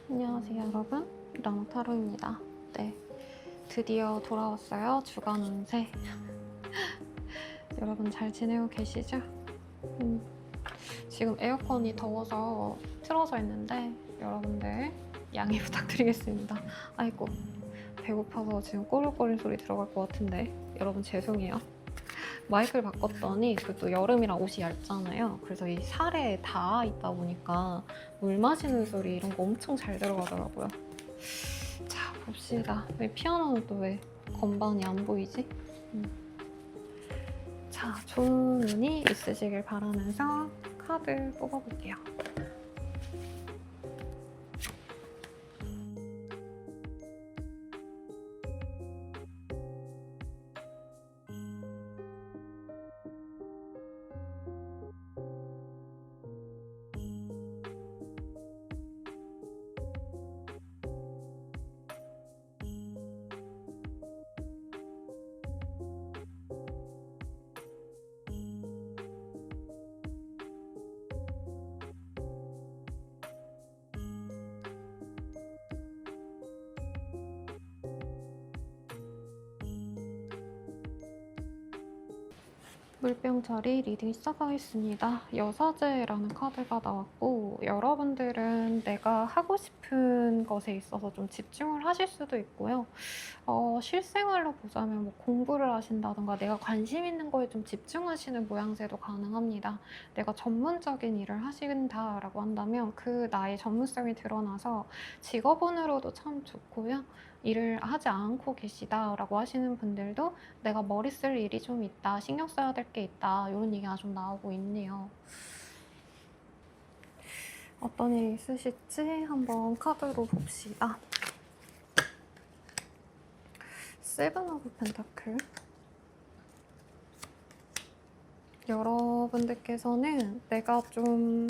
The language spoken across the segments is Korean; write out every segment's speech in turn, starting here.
안녕하세요 여러분, 랑타로입니다. 네, 드디어 돌아왔어요. 주간 운세. 여러분 잘 지내고 계시죠? 지금 에어컨이 더워서 틀어져 있는데 여러분들 양해 부탁드리겠습니다. 아이고, 배고파서 지금 꼬르꼬르 소리 들어갈 것 같은데 여러분 죄송해요. 마이크를 바꿨더니 또 여름이라 옷이 얇잖아요. 그래서 이 살에 닿아 있다 보니까 물 마시는 소리 이런 거 엄청 잘 들어가더라고요. 자, 봅시다. 왜 피아노는 또 왜 건반이 안 보이지? 자, 좋은 운이 있으시길 바라면서 카드 뽑아볼게요. 물병자리 리딩 시작하겠습니다. 여사제라는 카드가 나왔고, 여러분들은 내가 하고 싶은 것에 있어서 좀 집중을 하실 수도 있고요. 실생활로 보자면 뭐 공부를 하신다던가 내가 관심 있는 거에 좀 집중하시는 모양새도 가능합니다. 내가 전문적인 일을 하신다라고 한다면 그 나의 전문성이 드러나서 직업운으로도 참 좋고요. 일을 하지 않고 계시다라고 하시는 분들도 내가 머리 쓸 일이 좀 있다, 신경 써야 될 게 있다, 이런 얘기가 좀 나오고 있네요. 어떤 일이 있으실지 한번 카드로 봅시다. 세븐 오브 펜타클. 여러분들께서는 내가 좀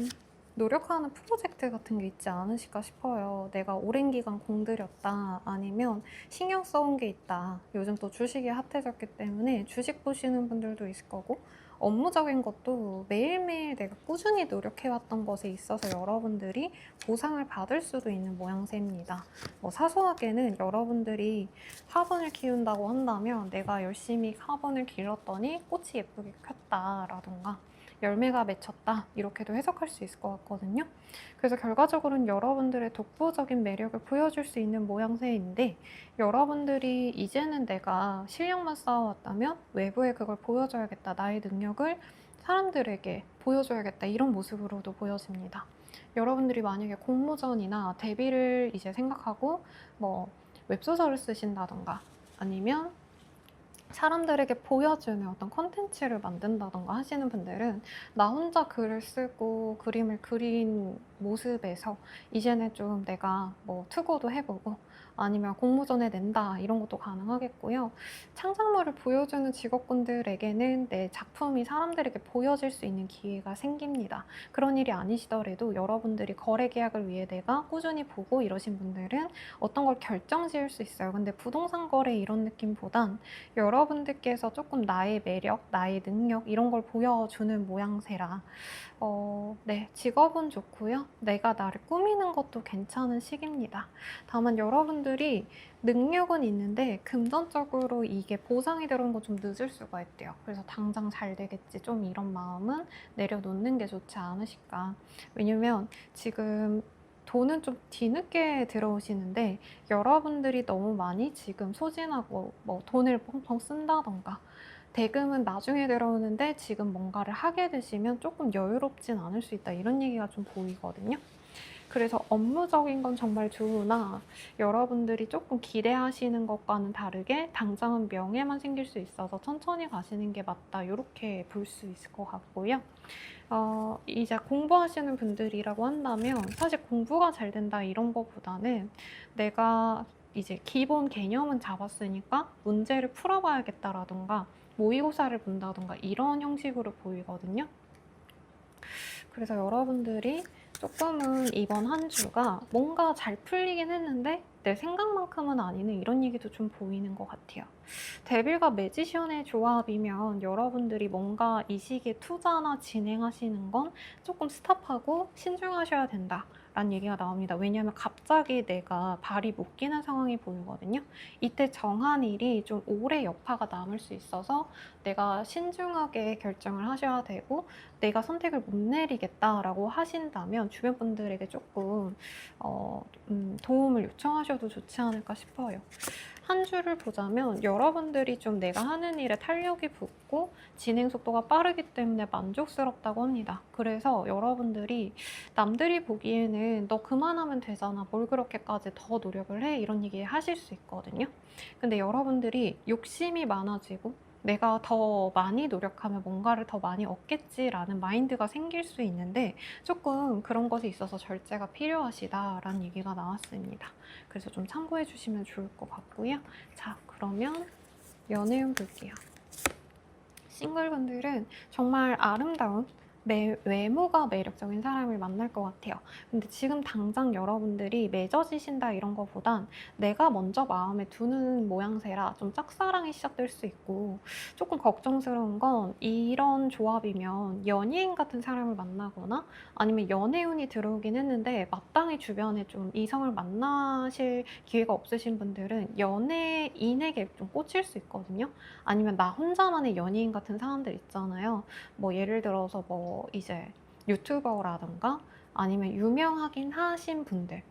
노력하는 프로젝트 같은 게 있지 않으실까 싶어요. 내가 오랜 기간 공들였다, 아니면 신경 써온 게 있다. 요즘 또 주식이 핫해졌기 때문에 주식 보시는 분들도 있을 거고, 업무적인 것도 매일매일 내가 꾸준히 노력해왔던 것에 있어서 여러분들이 보상을 받을 수도 있는 모양새입니다. 사소하게는 여러분들이 화분을 키운다고 한다면 내가 열심히 화분을 길렀더니 꽃이 예쁘게 폈다라던가 열매가 맺혔다, 이렇게도 해석할 수 있을 것 같거든요. 그래서 결과적으로는 여러분들의 독보적인 매력을 보여줄 수 있는 모양새인데, 여러분들이 이제는 내가 실력만 쌓아왔다면 외부에 그걸 보여줘야겠다, 나의 능력을 사람들에게 보여줘야겠다, 이런 모습으로도 보여집니다. 여러분들이 만약에 공모전이나 데뷔를 이제 생각하고 뭐 웹소설을 쓰신다던가 아니면 사람들에게 보여주는 어떤 컨텐츠를 만든다던가 하시는 분들은 나 혼자 글을 쓰고 그림을 그린 모습에서 이제는 좀 내가 뭐 투고도 해보고 아니면 공모전에 낸다, 이런 것도 가능하겠고요. 창작물을 보여주는 직업군들에게는 내 작품이 사람들에게 보여질 수 있는 기회가 생깁니다. 그런 일이 아니시더라도 여러분들이 거래 계약을 위해 내가 꾸준히 보고 이러신 분들은 어떤 걸 결정 지을 수 있어요. 근데 부동산 거래 이런 느낌보단 여러분들께서 조금 나의 매력, 나의 능력 이런 걸 보여주는 모양새라 네, 직업은 좋고요. 내가 나를 꾸미는 것도 괜찮은 시기입니다. 다만 여러분들이 능력은 있는데 금전적으로 이게 보상이 들어오는 건 좀 늦을 수가 있대요. 그래서 당장 잘 되겠지, 좀 이런 마음은 내려놓는 게 좋지 않으실까. 왜냐면 지금 돈은 좀 뒤늦게 들어오시는데 여러분들이 너무 많이 지금 소진하고 뭐 돈을 펑펑 쓴다던가 대금은 나중에 들어오는데 지금 뭔가를 하게 되시면 조금 여유롭진 않을 수 있다, 이런 얘기가 좀 보이거든요. 그래서 업무적인 건 정말 좋으나 여러분들이 조금 기대하시는 것과는 다르게 당장은 명예만 생길 수 있어서 천천히 가시는 게 맞다, 이렇게 볼 수 있을 것 같고요. 이제 공부하시는 분들이라고 한다면 사실 공부가 잘 된다 이런 것보다는 내가 이제 기본 개념은 잡았으니까 문제를 풀어봐야겠다라던가 모의고사를 본다던가 이런 형식으로 보이거든요. 그래서 여러분들이 조금은 이번 한 주가 뭔가 잘 풀리긴 했는데 내 생각만큼은 아니네, 이런 얘기도 좀 보이는 것 같아요. 데빌과 매지션의 조합이면 여러분들이 뭔가 이 시기에 투자나 진행하시는 건 조금 스탑하고 신중하셔야 된다 라는 얘기가 나옵니다. 왜냐하면 갑자기 내가 발이 묶이는 상황이 보이거든요. 이때 정한 일이 좀 오래 여파가 남을 수 있어서 내가 신중하게 결정을 하셔야 되고 내가 선택을 못 내리겠다라고 하신다면 주변 분들에게 조금 도움을 요청하셔도 좋지 않을까 싶어요. 한 주를 보자면 여러분들이 좀 내가 하는 일에 탄력이 붙고 진행 속도가 빠르기 때문에 만족스럽다고 합니다. 그래서 여러분들이 남들이 보기에는 너 그만하면 되잖아. 뭘 그렇게까지 더 노력을 해? 이런 얘기 하실 수 있거든요. 근데 여러분들이 욕심이 많아지고 내가 더 많이 노력하면 뭔가를 더 많이 얻겠지라는 마인드가 생길 수 있는데 조금 그런 것에 있어서 절제가 필요하시다라는 얘기가 나왔습니다. 그래서 좀 참고해 주시면 좋을 것 같고요. 자, 그러면 연애운 볼게요. 싱글분들은 정말 아름다운 외모가 매력적인 사람을 만날 것 같아요. 근데 지금 당장 여러분들이 맺어지신다 이런 거보단 내가 먼저 마음에 두는 모양새라 좀 짝사랑이 시작될 수 있고 조금 걱정스러운 건 이런 조합이면 연예인 같은 사람을 만나거나 아니면 연애운이 들어오긴 했는데 마땅히 주변에 좀 이성을 만나실 기회가 없으신 분들은 연예인에게 좀 꽂힐 수 있거든요. 아니면 나 혼자만의 연예인 같은 사람들 있잖아요. 뭐 예를 들어서 뭐 이제 유튜버라던가 아니면 유명하긴 하신 분들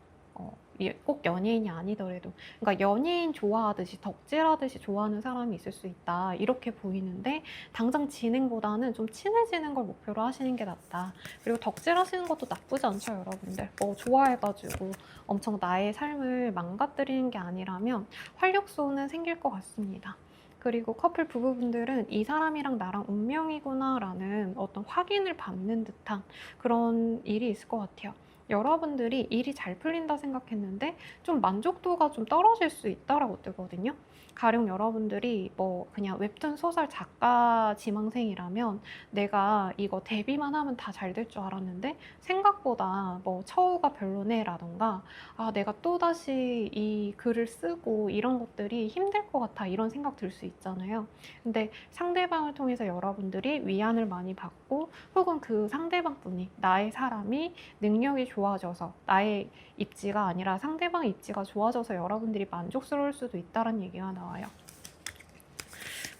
꼭 연예인이 아니더라도 그러니까 연예인 좋아하듯이 덕질하듯이 좋아하는 사람이 있을 수 있다 이렇게 보이는데 당장 진행보다는 좀 친해지는 걸 목표로 하시는 게 낫다. 그리고 덕질하시는 것도 나쁘지 않죠 여러분들. 뭐 좋아해가지고 엄청 나의 삶을 망가뜨리는 게 아니라면 활력소는 생길 것 같습니다. 그리고 커플 부부분들은 이 사람이랑 나랑 운명이구나라는 어떤 확인을 받는 듯한 그런 일이 있을 것 같아요. 여러분들이 일이 잘 풀린다 생각했는데 좀 만족도가 좀 떨어질 수 있다라고 뜨거든요. 가령 여러분들이 뭐 그냥 웹툰 소설 작가 지망생이라면 내가 이거 데뷔만 하면 다 잘 될 줄 알았는데 생각보다 뭐 처우가 별로네라던가 아 내가 또다시 이 글을 쓰고 이런 것들이 힘들 것 같아 이런 생각 들 수 있잖아요. 근데 상대방을 통해서 여러분들이 위안을 많이 받고 혹은 그 상대방분이 나의 사람이 능력이 좋아져서 나의 입지가 아니라 상대방의 입지가 좋아져서 여러분들이 만족스러울 수도 있다는 얘기가 나와요.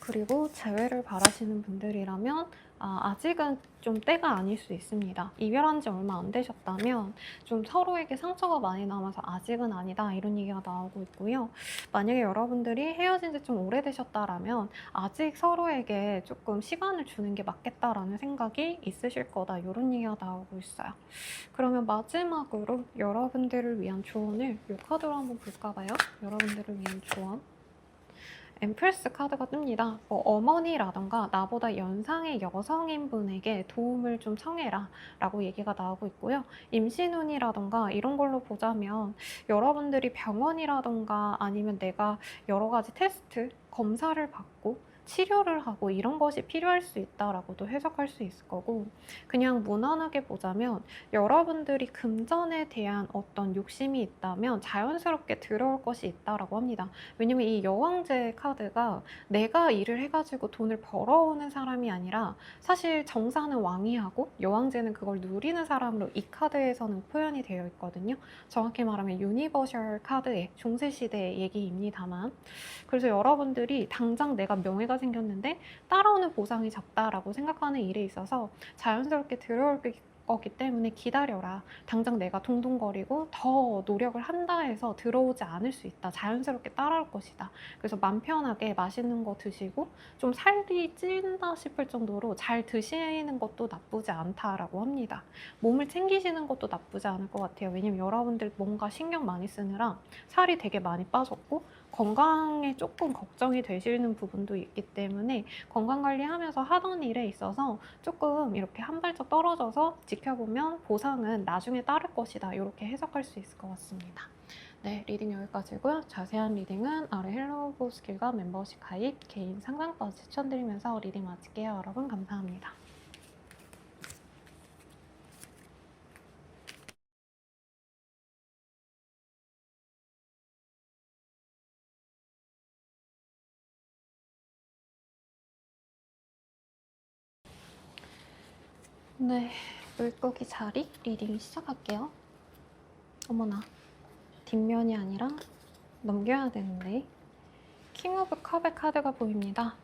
그리고 재회를 바라시는 분들이라면 아직은 좀 때가 아닐 수 있습니다. 이별한 지 얼마 안 되셨다면 좀 서로에게 상처가 많이 남아서 아직은 아니다 이런 얘기가 나오고 있고요. 만약에 여러분들이 헤어진 지 좀 오래되셨다라면 아직 서로에게 조금 시간을 주는 게 맞겠다라는 생각이 있으실 거다 이런 얘기가 나오고 있어요. 그러면 마지막으로 여러분들을 위한 조언을 이 카드로 한번 볼까 봐요. 여러분들을 위한 조언. 엠프레스 카드가 뜹니다. 뭐 어머니라던가 나보다 연상의 여성인 분에게 도움을 좀 청해라 라고 얘기가 나오고 있고요. 임신운이라던가 이런 걸로 보자면 여러분들이 병원이라던가 아니면 내가 여러 가지 테스트, 검사를 받고 치료를 하고 이런 것이 필요할 수 있다라고도 해석할 수 있을 거고 그냥 무난하게 보자면 여러분들이 금전에 대한 어떤 욕심이 있다면 자연스럽게 들어올 것이 있다라고 합니다. 왜냐면 이 여왕제 카드가 내가 일을 해가지고 돈을 벌어오는 사람이 아니라 사실 정사는 왕이 하고 여왕제는 그걸 누리는 사람으로 이 카드에서는 표현이 되어 있거든요. 정확히 말하면 유니버셜 카드의 중세시대의 얘기입니다만 그래서 여러분들이 당장 내가 명예가 생겼는데 따라오는 보상이 적다라고 생각하는 일에 있어서 자연스럽게 들어올 거기 때문에 기다려라. 당장 내가 동동거리고 더 노력을 한다 해서 들어오지 않을 수 있다. 자연스럽게 따라올 것이다. 그래서 맘 편하게 맛있는 거 드시고 좀 살이 찐다 싶을 정도로 잘 드시는 것도 나쁘지 않다라고 합니다. 몸을 챙기시는 것도 나쁘지 않을 것 같아요. 왜냐면 여러분들 뭔가 신경 많이 쓰느라 살이 되게 많이 빠졌고 건강에 조금 걱정이 되시는 부분도 있기 때문에 건강관리하면서 하던 일에 있어서 조금 이렇게 한 발짝 떨어져서 지켜보면 보상은 나중에 따를 것이다. 이렇게 해석할 수 있을 것 같습니다. 네, 리딩 여기까지고요. 자세한 리딩은 아래 헬로우 스킬과 멤버십 가입, 개인 상담까지 추천드리면서 리딩 마칠게요. 여러분 감사합니다. 네, 물고기 자리 리딩 시작할게요. 어머나, 뒷면이 아니라 넘겨야 되는데. 킹 오브 컵의 카드가 보입니다.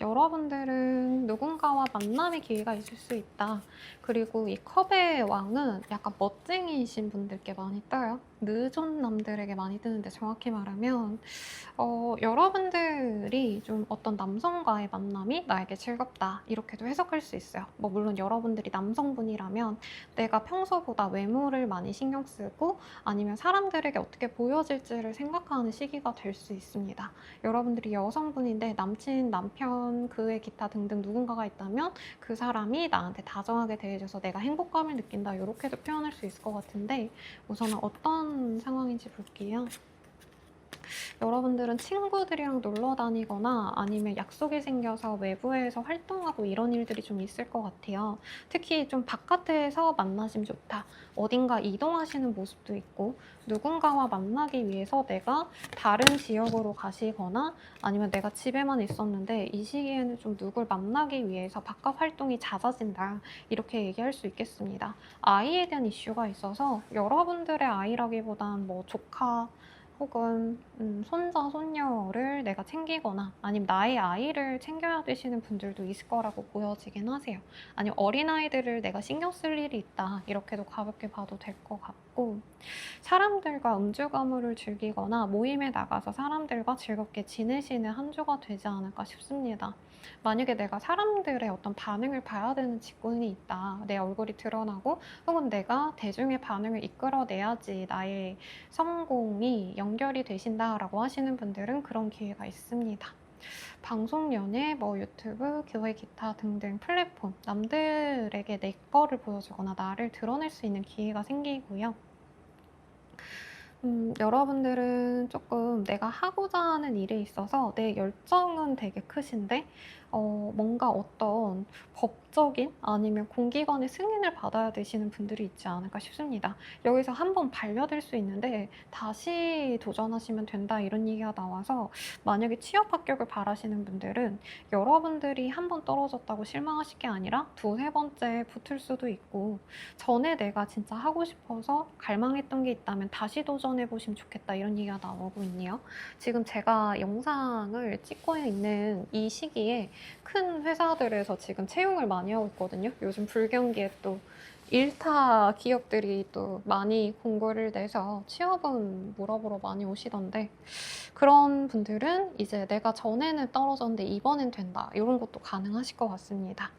여러분들은 누군가와 만남의 기회가 있을 수 있다. 그리고 이 컵의 왕은 약간 멋쟁이이신 분들께 많이 떠요. 늦은 남들에게 많이 뜨는데 정확히 말하면 여러분들이 좀 어떤 남성과의 만남이 나에게 즐겁다 이렇게도 해석할 수 있어요. 뭐 물론 여러분들이 남성분이라면 내가 평소보다 외모를 많이 신경 쓰고 아니면 사람들에게 어떻게 보여질지를 생각하는 시기가 될 수 있습니다. 여러분들이 여성분인데 남친, 남편, 그의 기타 등등 누군가가 있다면 그 사람이 나한테 다정하게 대해줘서 내가 행복감을 느낀다 이렇게도 표현할 수 있을 것 같은데 우선은 어떤 상황인지 볼게요. 여러분들은 친구들이랑 놀러 다니거나 아니면 약속이 생겨서 외부에서 활동하고 이런 일들이 좀 있을 것 같아요. 특히 좀 바깥에서 만나시면 좋다. 어딘가 이동하시는 모습도 있고 누군가와 만나기 위해서 내가 다른 지역으로 가시거나 아니면 내가 집에만 있었는데 이 시기에는 좀 누굴 만나기 위해서 바깥 활동이 잦아진다. 이렇게 얘기할 수 있겠습니다. 아이에 대한 이슈가 있어서 여러분들의 아이라기보단 뭐 조카, 혹은 손자, 손녀를 내가 챙기거나 아니면 나의 아이를 챙겨야 되시는 분들도 있을 거라고 보여지긴 하세요. 아니면 어린아이들을 내가 신경 쓸 일이 있다. 이렇게도 가볍게 봐도 될 것 같고 사람들과 음주 가무를 즐기거나 모임에 나가서 사람들과 즐겁게 지내시는 한 주가 되지 않을까 싶습니다. 만약에 내가 사람들의 어떤 반응을 봐야 되는 직군이 있다. 내 얼굴이 드러나고 혹은 내가 대중의 반응을 이끌어내야지 나의 성공이 연결이 되신다라고 하시는 분들은 그런 기회가 있습니다. 방송, 연예, 뭐 유튜브, 교회, 기타 등등 플랫폼, 남들에게 내 거를 보여주거나 나를 드러낼 수 있는 기회가 생기고요. 여러분들은 조금 내가 하고자 하는 일에 있어서 내 열정은 되게 크신데 뭔가 어떤 법적인 아니면 공기관의 승인을 받아야 되시는 분들이 있지 않을까 싶습니다. 여기서 한번 반려될 수 있는데 다시 도전하시면 된다 이런 얘기가 나와서 만약에 취업 합격을 바라시는 분들은 여러분들이 한 번 떨어졌다고 실망하실 게 아니라 두세 번째 붙을 수도 있고 전에 내가 진짜 하고 싶어서 갈망했던 게 있다면 다시 도전해보시면 좋겠다 이런 얘기가 나오고 있네요. 지금 제가 영상을 찍고 있는 이 시기에 큰 회사들에서 지금 채용을 많이 하고 있거든요. 요즘 불경기에 또 일타 기업들이 또 많이 공고를 내서 취업은 물어보러 많이 오시던데 그런 분들은 이제 내가 전에는 떨어졌는데 이번엔 된다 이런 것도 가능하실 것 같습니다.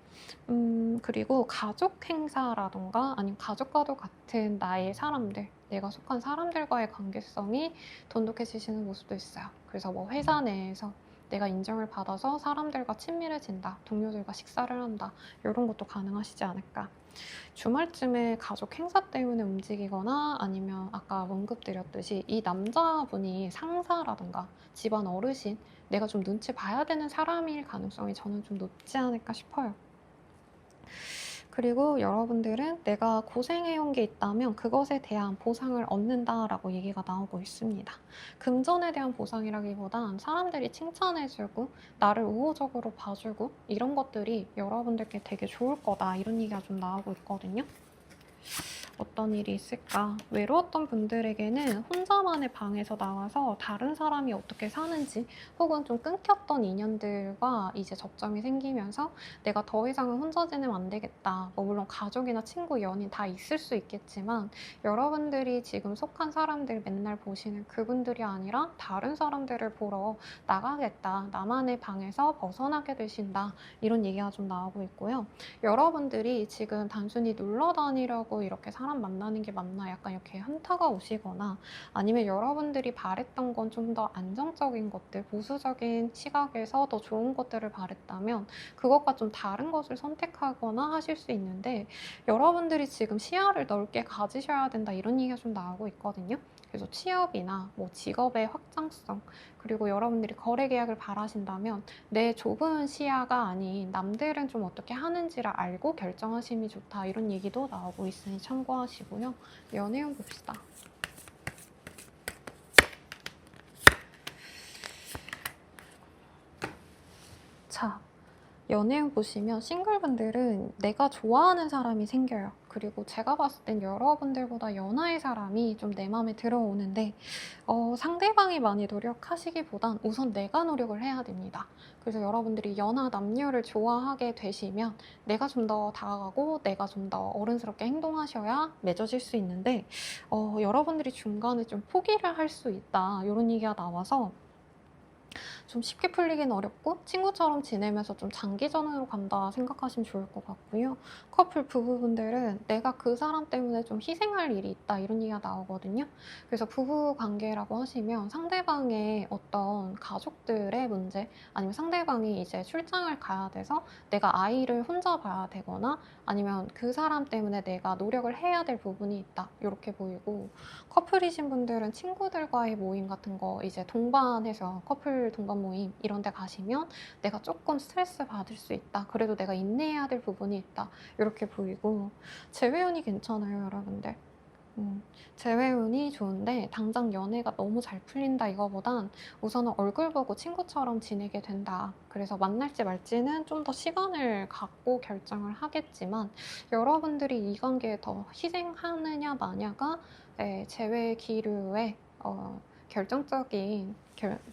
그리고 가족 행사라던가 아니면 가족과도 같은 나의 사람들, 내가 속한 사람들과의 관계성이 돈독해지시는 모습도 있어요. 그래서 뭐 회사 내에서 내가 인정을 받아서 사람들과 친밀해진다, 동료들과 식사를 한다, 이런 것도 가능하시지 않을까. 주말쯤에 가족 행사 때문에 움직이거나 아니면 아까 언급드렸듯이 이 남자분이 상사라던가 집안 어르신, 내가 좀 눈치 봐야 되는 사람일 가능성이 저는 좀 높지 않을까 싶어요. 그리고 여러분들은 내가 고생해온 게 있다면 그것에 대한 보상을 얻는다라고 얘기가 나오고 있습니다. 금전에 대한 보상이라기보단 사람들이 칭찬해주고 나를 우호적으로 봐주고 이런 것들이 여러분들께 되게 좋을 거다 이런 얘기가 좀 나오고 있거든요. 어떤 일이 있을까? 외로웠던 분들에게는 혼자만의 방에서 나와서 다른 사람이 어떻게 사는지 혹은 좀 끊겼던 인연들과 이제 접점이 생기면서 내가 더 이상은 혼자 지내면 안 되겠다. 뭐 물론 가족이나 친구, 연인 다 있을 수 있겠지만 여러분들이 지금 속한 사람들 맨날 보시는 그분들이 아니라 다른 사람들을 보러 나가겠다. 나만의 방에서 벗어나게 되신다. 이런 얘기가 좀 나오고 있고요. 여러분들이 지금 단순히 놀러 다니려고 이렇게 사람 만나는 게 맞나 약간 이렇게 현타가 오시거나 아니면 여러분들이 바랬던 건 좀 더 안정적인 것들, 보수적인 시각에서 더 좋은 것들을 바랬다면 그것과 좀 다른 것을 선택하거나 하실 수 있는데 여러분들이 지금 시야를 넓게 가지셔야 된다 이런 얘기가 좀 나오고 있거든요. 그래서 취업이나 뭐 직업의 확장성 그리고 여러분들이 거래 계약을 바라신다면 내 좁은 시야가 아닌 남들은 좀 어떻게 하는지를 알고 결정하심이 좋다 이런 얘기도 나오고 있으니 참고하시고요. 연애운 봅시다. 자, 연애운 보시면 싱글분들은 내가 좋아하는 사람이 생겨요. 그리고 제가 봤을 땐 여러분들보다 연하의 사람이 좀 내 마음에 들어오는데 상대방이 많이 노력하시기보단 우선 내가 노력을 해야 됩니다. 그래서 여러분들이 연하 남녀를 좋아하게 되시면 내가 좀 더 다가가고 내가 좀 더 어른스럽게 행동하셔야 맺어질 수 있는데 여러분들이 중간에 좀 포기를 할 수 있다 이런 얘기가 나와서 좀 쉽게 풀리긴 어렵고 친구처럼 지내면서 좀 장기전으로 간다 생각하시면 좋을 것 같고요. 커플 부부분들은 내가 그 사람 때문에 좀 희생할 일이 있다 이런 얘기가 나오거든요. 그래서 부부 관계라고 하시면 상대방의 어떤 가족들의 문제 아니면 상대방이 이제 출장을 가야 돼서 내가 아이를 혼자 봐야 되거나 아니면 그 사람 때문에 내가 노력을 해야 될 부분이 있다 이렇게 보이고 커플이신 분들은 친구들과의 모임 같은 거 이제 동반해서 커플 동반 모임 이런 데 가시면 내가 조금 스트레스 받을 수 있다. 그래도 내가 인내해야 될 부분이 있다. 이렇게 보이고 재회운이 괜찮아요, 여러분들. 재회운이 좋은데 당장 연애가 너무 잘 풀린다 이거보단 우선은 얼굴 보고 친구처럼 지내게 된다. 그래서 만날지 말지는 좀 더 시간을 갖고 결정을 하겠지만 여러분들이 이 관계에 더 희생하느냐 마냐가 재회 기류의 결정적인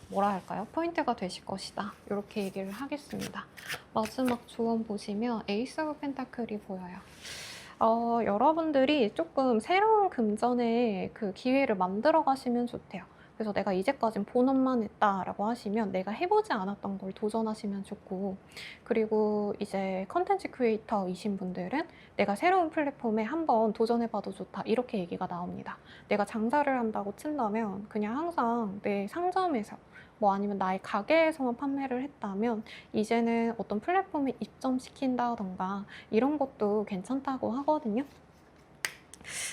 뭐라 할까요? 포인트가 되실 것이다. 이렇게 얘기를 하겠습니다. 마지막 조언 보시면 에이스 오브 펜타클이 보여요. 여러분들이 조금 새로운 금전의 그 기회를 만들어 가시면 좋대요. 그래서 내가 이제까진 본업만 했다라고 하시면 내가 해보지 않았던 걸 도전하시면 좋고, 그리고 이제 컨텐츠 크리에이터이신 분들은 내가 새로운 플랫폼에 한번 도전해봐도 좋다 이렇게 얘기가 나옵니다. 내가 장사를 한다고 친다면 그냥 항상 내 상점에서 뭐 아니면 나의 가게에서만 판매를 했다면 이제는 어떤 플랫폼에 입점시킨다던가 이런 것도 괜찮다고 하거든요.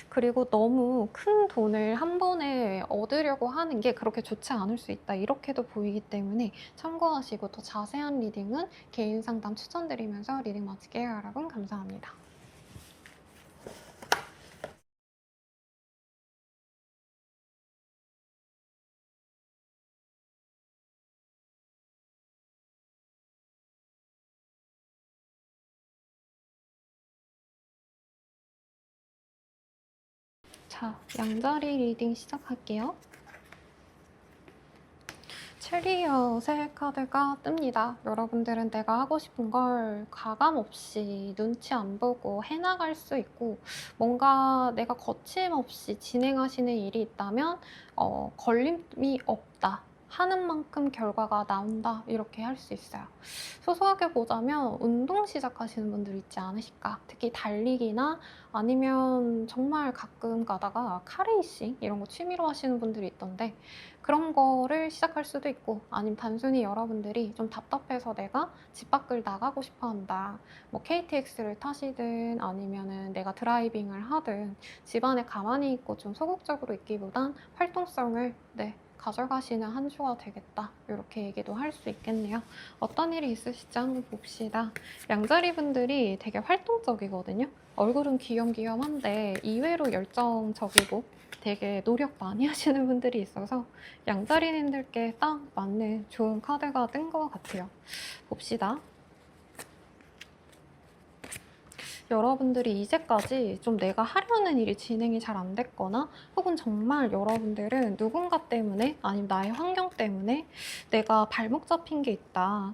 그리고 너무 큰 돈을 한 번에 얻으려고 하는 게 그렇게 좋지 않을 수 있다. 이렇게도 보이기 때문에 참고하시고 더 자세한 리딩은 개인 상담 추천드리면서 리딩 마칠게요. 여러분 감사합니다. 자, 양자리 리딩 시작할게요. 체리엇의 카드가 뜹니다. 여러분들은 내가 하고 싶은 걸 가감 없이 눈치 안 보고 해나갈 수 있고 뭔가 내가 거침없이 진행하시는 일이 있다면 걸림이 없다. 하는 만큼 결과가 나온다. 이렇게 할 수 있어요. 소소하게 보자면 운동 시작하시는 분들 있지 않으실까? 특히 달리기나 아니면 정말 가끔 가다가 카레이싱 이런 거 취미로 하시는 분들이 있던데 그런 거를 시작할 수도 있고 아니면 단순히 여러분들이 좀 답답해서 내가 집 밖을 나가고 싶어 한다. 뭐 KTX를 타시든 아니면은 내가 드라이빙을 하든 집안에 가만히 있고 좀 소극적으로 있기보단 활동성을 가져가시는 한 주가 되겠다. 이렇게 얘기도 할 수 있겠네요. 어떤 일이 있으실지 한번 봅시다. 양자리 분들이 되게 활동적이거든요. 얼굴은 귀염귀염한데 이외로 열정적이고 되게 노력 많이 하시는 분들이 있어서 양자리님들께 딱 맞는 좋은 카드가 뜬 것 같아요. 봅시다. 여러분들이 이제까지 좀 내가 하려는 일이 진행이 잘 안 됐거나 혹은 정말 여러분들은 누군가 때문에 아니면 나의 환경 때문에 내가 발목 잡힌 게 있다.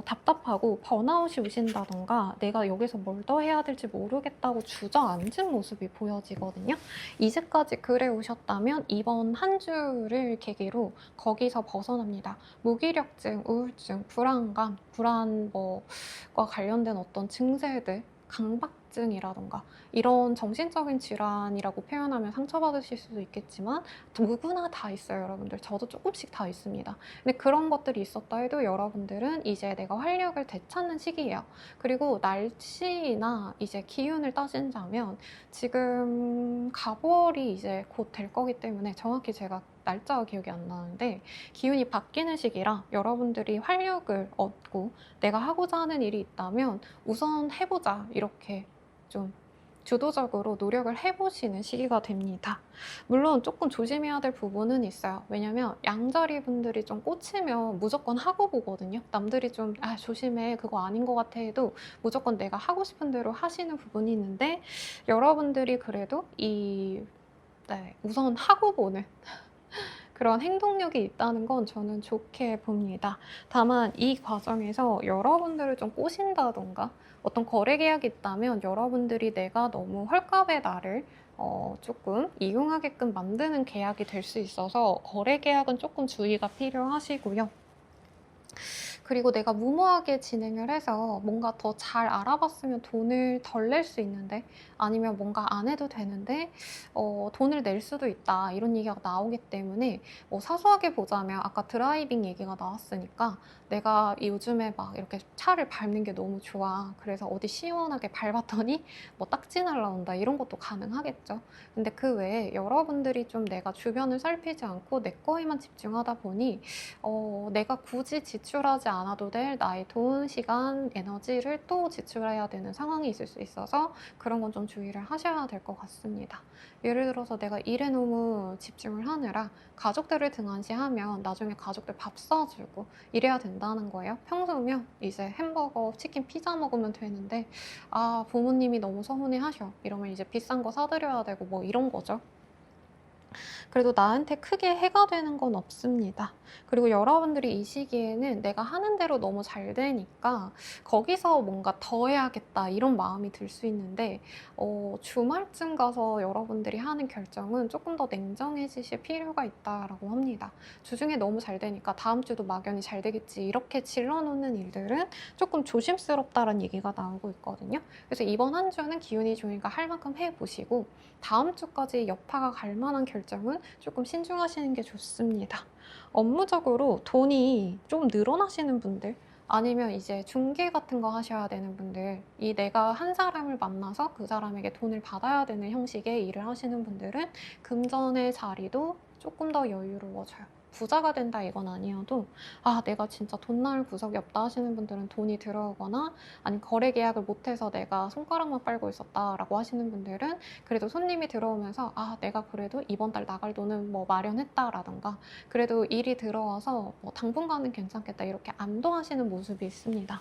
답답하고 번아웃이 오신다던가 내가 여기서 뭘 더 해야 될지 모르겠다고 주저앉은 모습이 보여지거든요. 이제까지 그래 오셨다면 이번 한 주를 계기로 거기서 벗어납니다. 무기력증, 우울증, 불안감, 불안 뭐과 관련된 어떤 증세들 강박증이라던가 이런 정신적인 질환이라고 표현하면 상처받으실 수도 있겠지만 누구나 다 있어요, 여러분들. 저도 조금씩 다 있습니다. 근데 그런 것들이 있었다 해도 여러분들은 이제 내가 활력을 되찾는 시기예요. 그리고 날씨나 이제 기운을 따진다면 지금 가을이 이제 곧 될 거기 때문에 정확히 제가 날짜가 기억이 안 나는데 기운이 바뀌는 시기라 여러분들이 활력을 얻고 내가 하고자 하는 일이 있다면 우선 해보자 이렇게 좀 주도적으로 노력을 해보시는 시기가 됩니다. 물론 조금 조심해야 될 부분은 있어요. 왜냐면 양자리 분들이 좀 꽂히면 무조건 하고 보거든요. 남들이 좀 조심해 그거 아닌 것 같아 해도 무조건 내가 하고 싶은 대로 하시는 부분이 있는데, 여러분들이 그래도 우선 하고 보는 그런 행동력이 있다는 건 저는 좋게 봅니다. 다만 이 과정에서 여러분들을 좀 꼬신다던가 어떤 거래 계약이 있다면 여러분들이 내가 너무 헐값에 나를 조금 이용하게끔 만드는 계약이 될 수 있어서 거래 계약은 조금 주의가 필요하시고요. 그리고 내가 무모하게 진행을 해서 뭔가 더 잘 알아봤으면 돈을 덜 낼 수 있는데, 아니면 뭔가 안 해도 되는데 돈을 낼 수도 있다, 이런 얘기가 나오기 때문에 사소하게 보자면 아까 드라이빙 얘기가 나왔으니까 내가 요즘에 막 이렇게 차를 밟는 게 너무 좋아. 그래서 어디 시원하게 밟았더니 뭐 딱지 날라온다, 이런 것도 가능하겠죠. 근데 그 외에 여러분들이 좀 내가 주변을 살피지 않고 내 거에만 집중하다 보니 내가 굳이 지출하지 않아도 될 나의 돈, 시간, 에너지를 또 지출해야 되는 상황이 있을 수 있어서 그런 건 좀 주의를 하셔야 될 것 같습니다. 예를 들어서 내가 일에 너무 집중을 하느라 가족들을 등한시하면 나중에 가족들 밥 사주고 이래야 된다는 거예요. 평소면 이제 햄버거, 치킨, 피자 먹으면 되는데 부모님이 너무 서운해 하셔, 이러면 이제 비싼 거 사드려야 되고 뭐 이런 거죠. 그래도 나한테 크게 해가 되는 건 없습니다. 그리고 여러분들이 이 시기에는 내가 하는 대로 너무 잘 되니까 거기서 뭔가 더 해야겠다, 이런 마음이 들 수 있는데 주말쯤 가서 여러분들이 하는 결정은 조금 더 냉정해지실 필요가 있다라고 합니다. 주중에 너무 잘 되니까 다음 주도 막연히 잘 되겠지, 이렇게 질러놓는 일들은 조금 조심스럽다는 얘기가 나오고 있거든요. 그래서 이번 한 주는 기운이 좋으니까 할 만큼 해보시고 다음 주까지 여파가 갈 만한 결정은 조금 신중하시는 게 좋습니다. 업무적으로 돈이 좀 늘어나시는 분들, 아니면 이제 중개 같은 거 하셔야 되는 분들, 이 내가 한 사람을 만나서 그 사람에게 돈을 받아야 되는 형식의 일을 하시는 분들은 금전의 자리도 조금 더 여유로워져요. 부자가 된다 이건 아니어도 내가 진짜 돈 나올 구석이 없다 하시는 분들은 돈이 들어오거나, 아니면 거래 계약을 못해서 내가 손가락만 빨고 있었다라고 하시는 분들은 그래도 손님이 들어오면서 내가 그래도 이번 달 나갈 돈은 뭐 마련했다라던가, 그래도 일이 들어와서 뭐 당분간은 괜찮겠다, 이렇게 안도하시는 모습이 있습니다.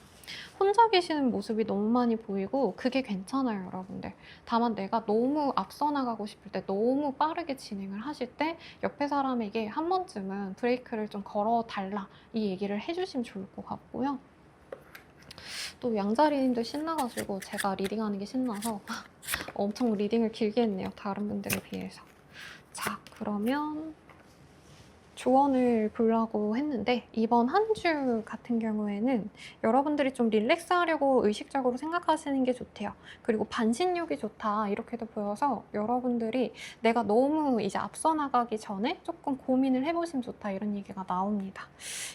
혼자 계시는 모습이 너무 많이 보이고 그게 괜찮아요, 여러분들. 다만 내가 너무 앞서 나가고 싶을 때, 너무 빠르게 진행을 하실 때 옆에 사람에게 한 번쯤은 브레이크를 좀 걸어달라, 이 얘기를 해주시면 좋을 것 같고요. 또 양자리님도 신나가지고 제가 리딩하는 게 신나서 엄청 리딩을 길게 했네요, 다른 분들에 비해서. 자, 그러면 조언을 보려고 했는데, 이번 한 주 같은 경우에는 여러분들이 좀 릴렉스 하려고 의식적으로 생각하시는 게 좋대요. 그리고 반신욕이 좋다, 이렇게도 보여서 여러분들이 내가 너무 이제 앞서 나가기 전에 조금 고민을 해보시면 좋다, 이런 얘기가 나옵니다.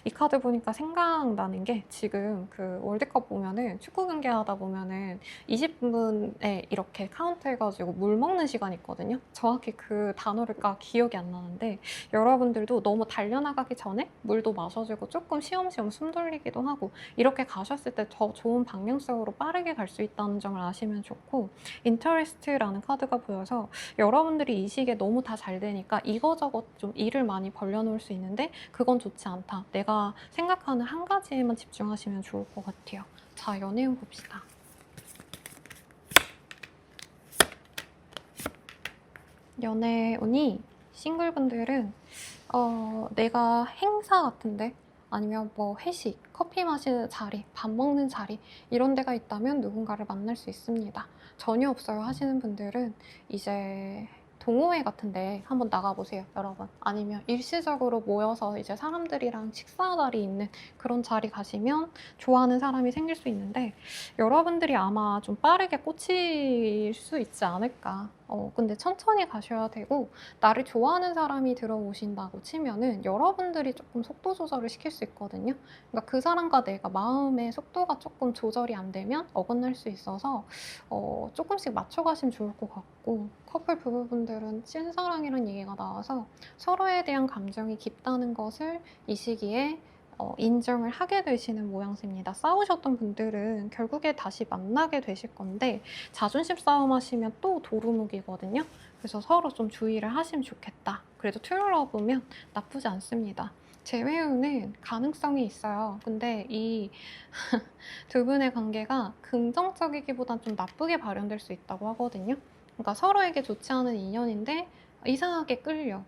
이 카드 보니까 생각나는 게, 지금 그 월드컵 보면은 축구 경기 하다 보면은 20분에 이렇게 카운트 해가지고 물 먹는 시간이 있거든요. 정확히 그 단어를 기억이 안 나는데, 여러분들도 너무 달려나가기 전에 물도 마셔주고 조금 쉬엄쉬엄 숨 돌리기도 하고, 이렇게 가셨을 때 더 좋은 방향성으로 빠르게 갈 수 있다는 점을 아시면 좋고, 인터레스트라는 카드가 보여서 여러분들이 이 시기에 너무 다 잘 되니까 이거저것 좀 일을 많이 벌려놓을 수 있는데 그건 좋지 않다. 내가 생각하는 한 가지에만 집중하시면 좋을 것 같아요. 자, 연애운 봅시다. 연애운이 싱글분들은 내가 행사 같은데, 아니면 뭐 회식, 커피 마시는 자리, 밥 먹는 자리, 이런 데가 있다면 누군가를 만날 수 있습니다. 전혀 없어요 하시는 분들은 이제 동호회 같은데 한번 나가보세요, 여러분. 아니면 일시적으로 모여서 이제 사람들이랑 식사 자리 있는 그런 자리 가시면 좋아하는 사람이 생길 수 있는데, 여러분들이 아마 좀 빠르게 꽂힐 수 있지 않을까. 근데 천천히 가셔야 되고, 나를 좋아하는 사람이 들어오신다고 치면은 여러분들이 조금 속도 조절을 시킬 수 있거든요. 그러니까 그 사람과 내가 마음의 속도가 조금 조절이 안 되면 어긋날 수 있어서 조금씩 맞춰가시면 좋을 것 같고, 커플 부부분들은 찐사랑이라는 얘기가 나와서 서로에 대한 감정이 깊다는 것을 이 시기에 인정을 하게 되시는 모양새입니다. 싸우셨던 분들은 결국에 다시 만나게 되실 건데 자존심 싸움 하시면 또 도루묵이거든요. 그래서 서로 좀 주의를 하시면 좋겠다. 그래도 트루러브면 나쁘지 않습니다. 재회유는 가능성이 있어요. 근데 이 두 분의 관계가 긍정적이기보단 좀 나쁘게 발현될 수 있다고 하거든요. 그러니까 서로에게 좋지 않은 인연인데 이상하게 끌려.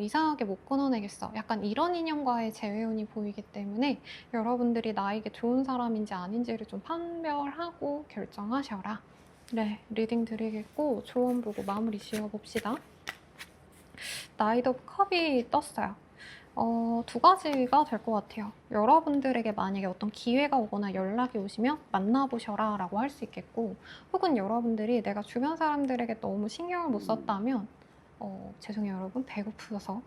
이상하게 못 끊어내겠어. 약간 이런 인연과의 재회운이 보이기 때문에 여러분들이 나에게 좋은 사람인지 아닌지를 좀 판별하고 결정하셔라. 네, 리딩 드리겠고 조언 보고 마무리 지어봅시다. 나이트 오브 컵이 떴어요. 두 가지가 될 것 같아요. 여러분들에게 만약에 어떤 기회가 오거나 연락이 오시면 만나보셔라 라고 할 수 있겠고, 혹은 여러분들이 내가 주변 사람들에게 너무 신경을 못 썼다면 죄송해요 여러분, 배고프셔서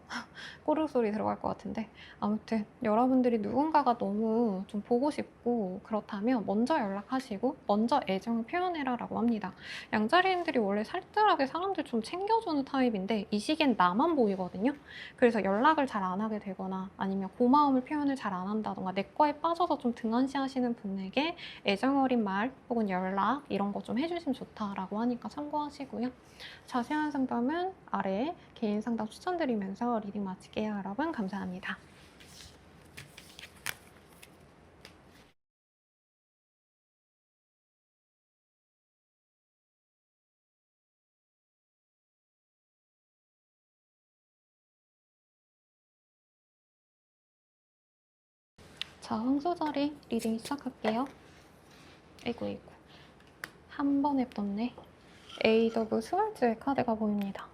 꼬르륵 소리 들어갈 것 같은데, 아무튼 여러분들이 누군가가 너무 좀 보고 싶고 그렇다면 먼저 연락하시고 먼저 애정을 표현해라 라고 합니다. 양자리인들이 원래 살뜰하게 사람들 좀 챙겨주는 타입인데 이 시기엔 나만 보이거든요. 그래서 연락을 잘 안 하게 되거나 아니면 고마움을 표현을 잘 안 한다던가 내 거에 빠져서 좀 등한시 하시는 분에게 애정 어린 말 혹은 연락 이런 거 좀 해주시면 좋다라고 하니까 참고하시고요. 자세한 상담은 아래에 개인 상담 추천드리면서 리딩 마칠게요. 여러분 감사합니다. 자, 황소자리 리딩 시작할게요. 아이고 한 번에 떴네. 에이드 오브 스월즈의 카드가 보입니다.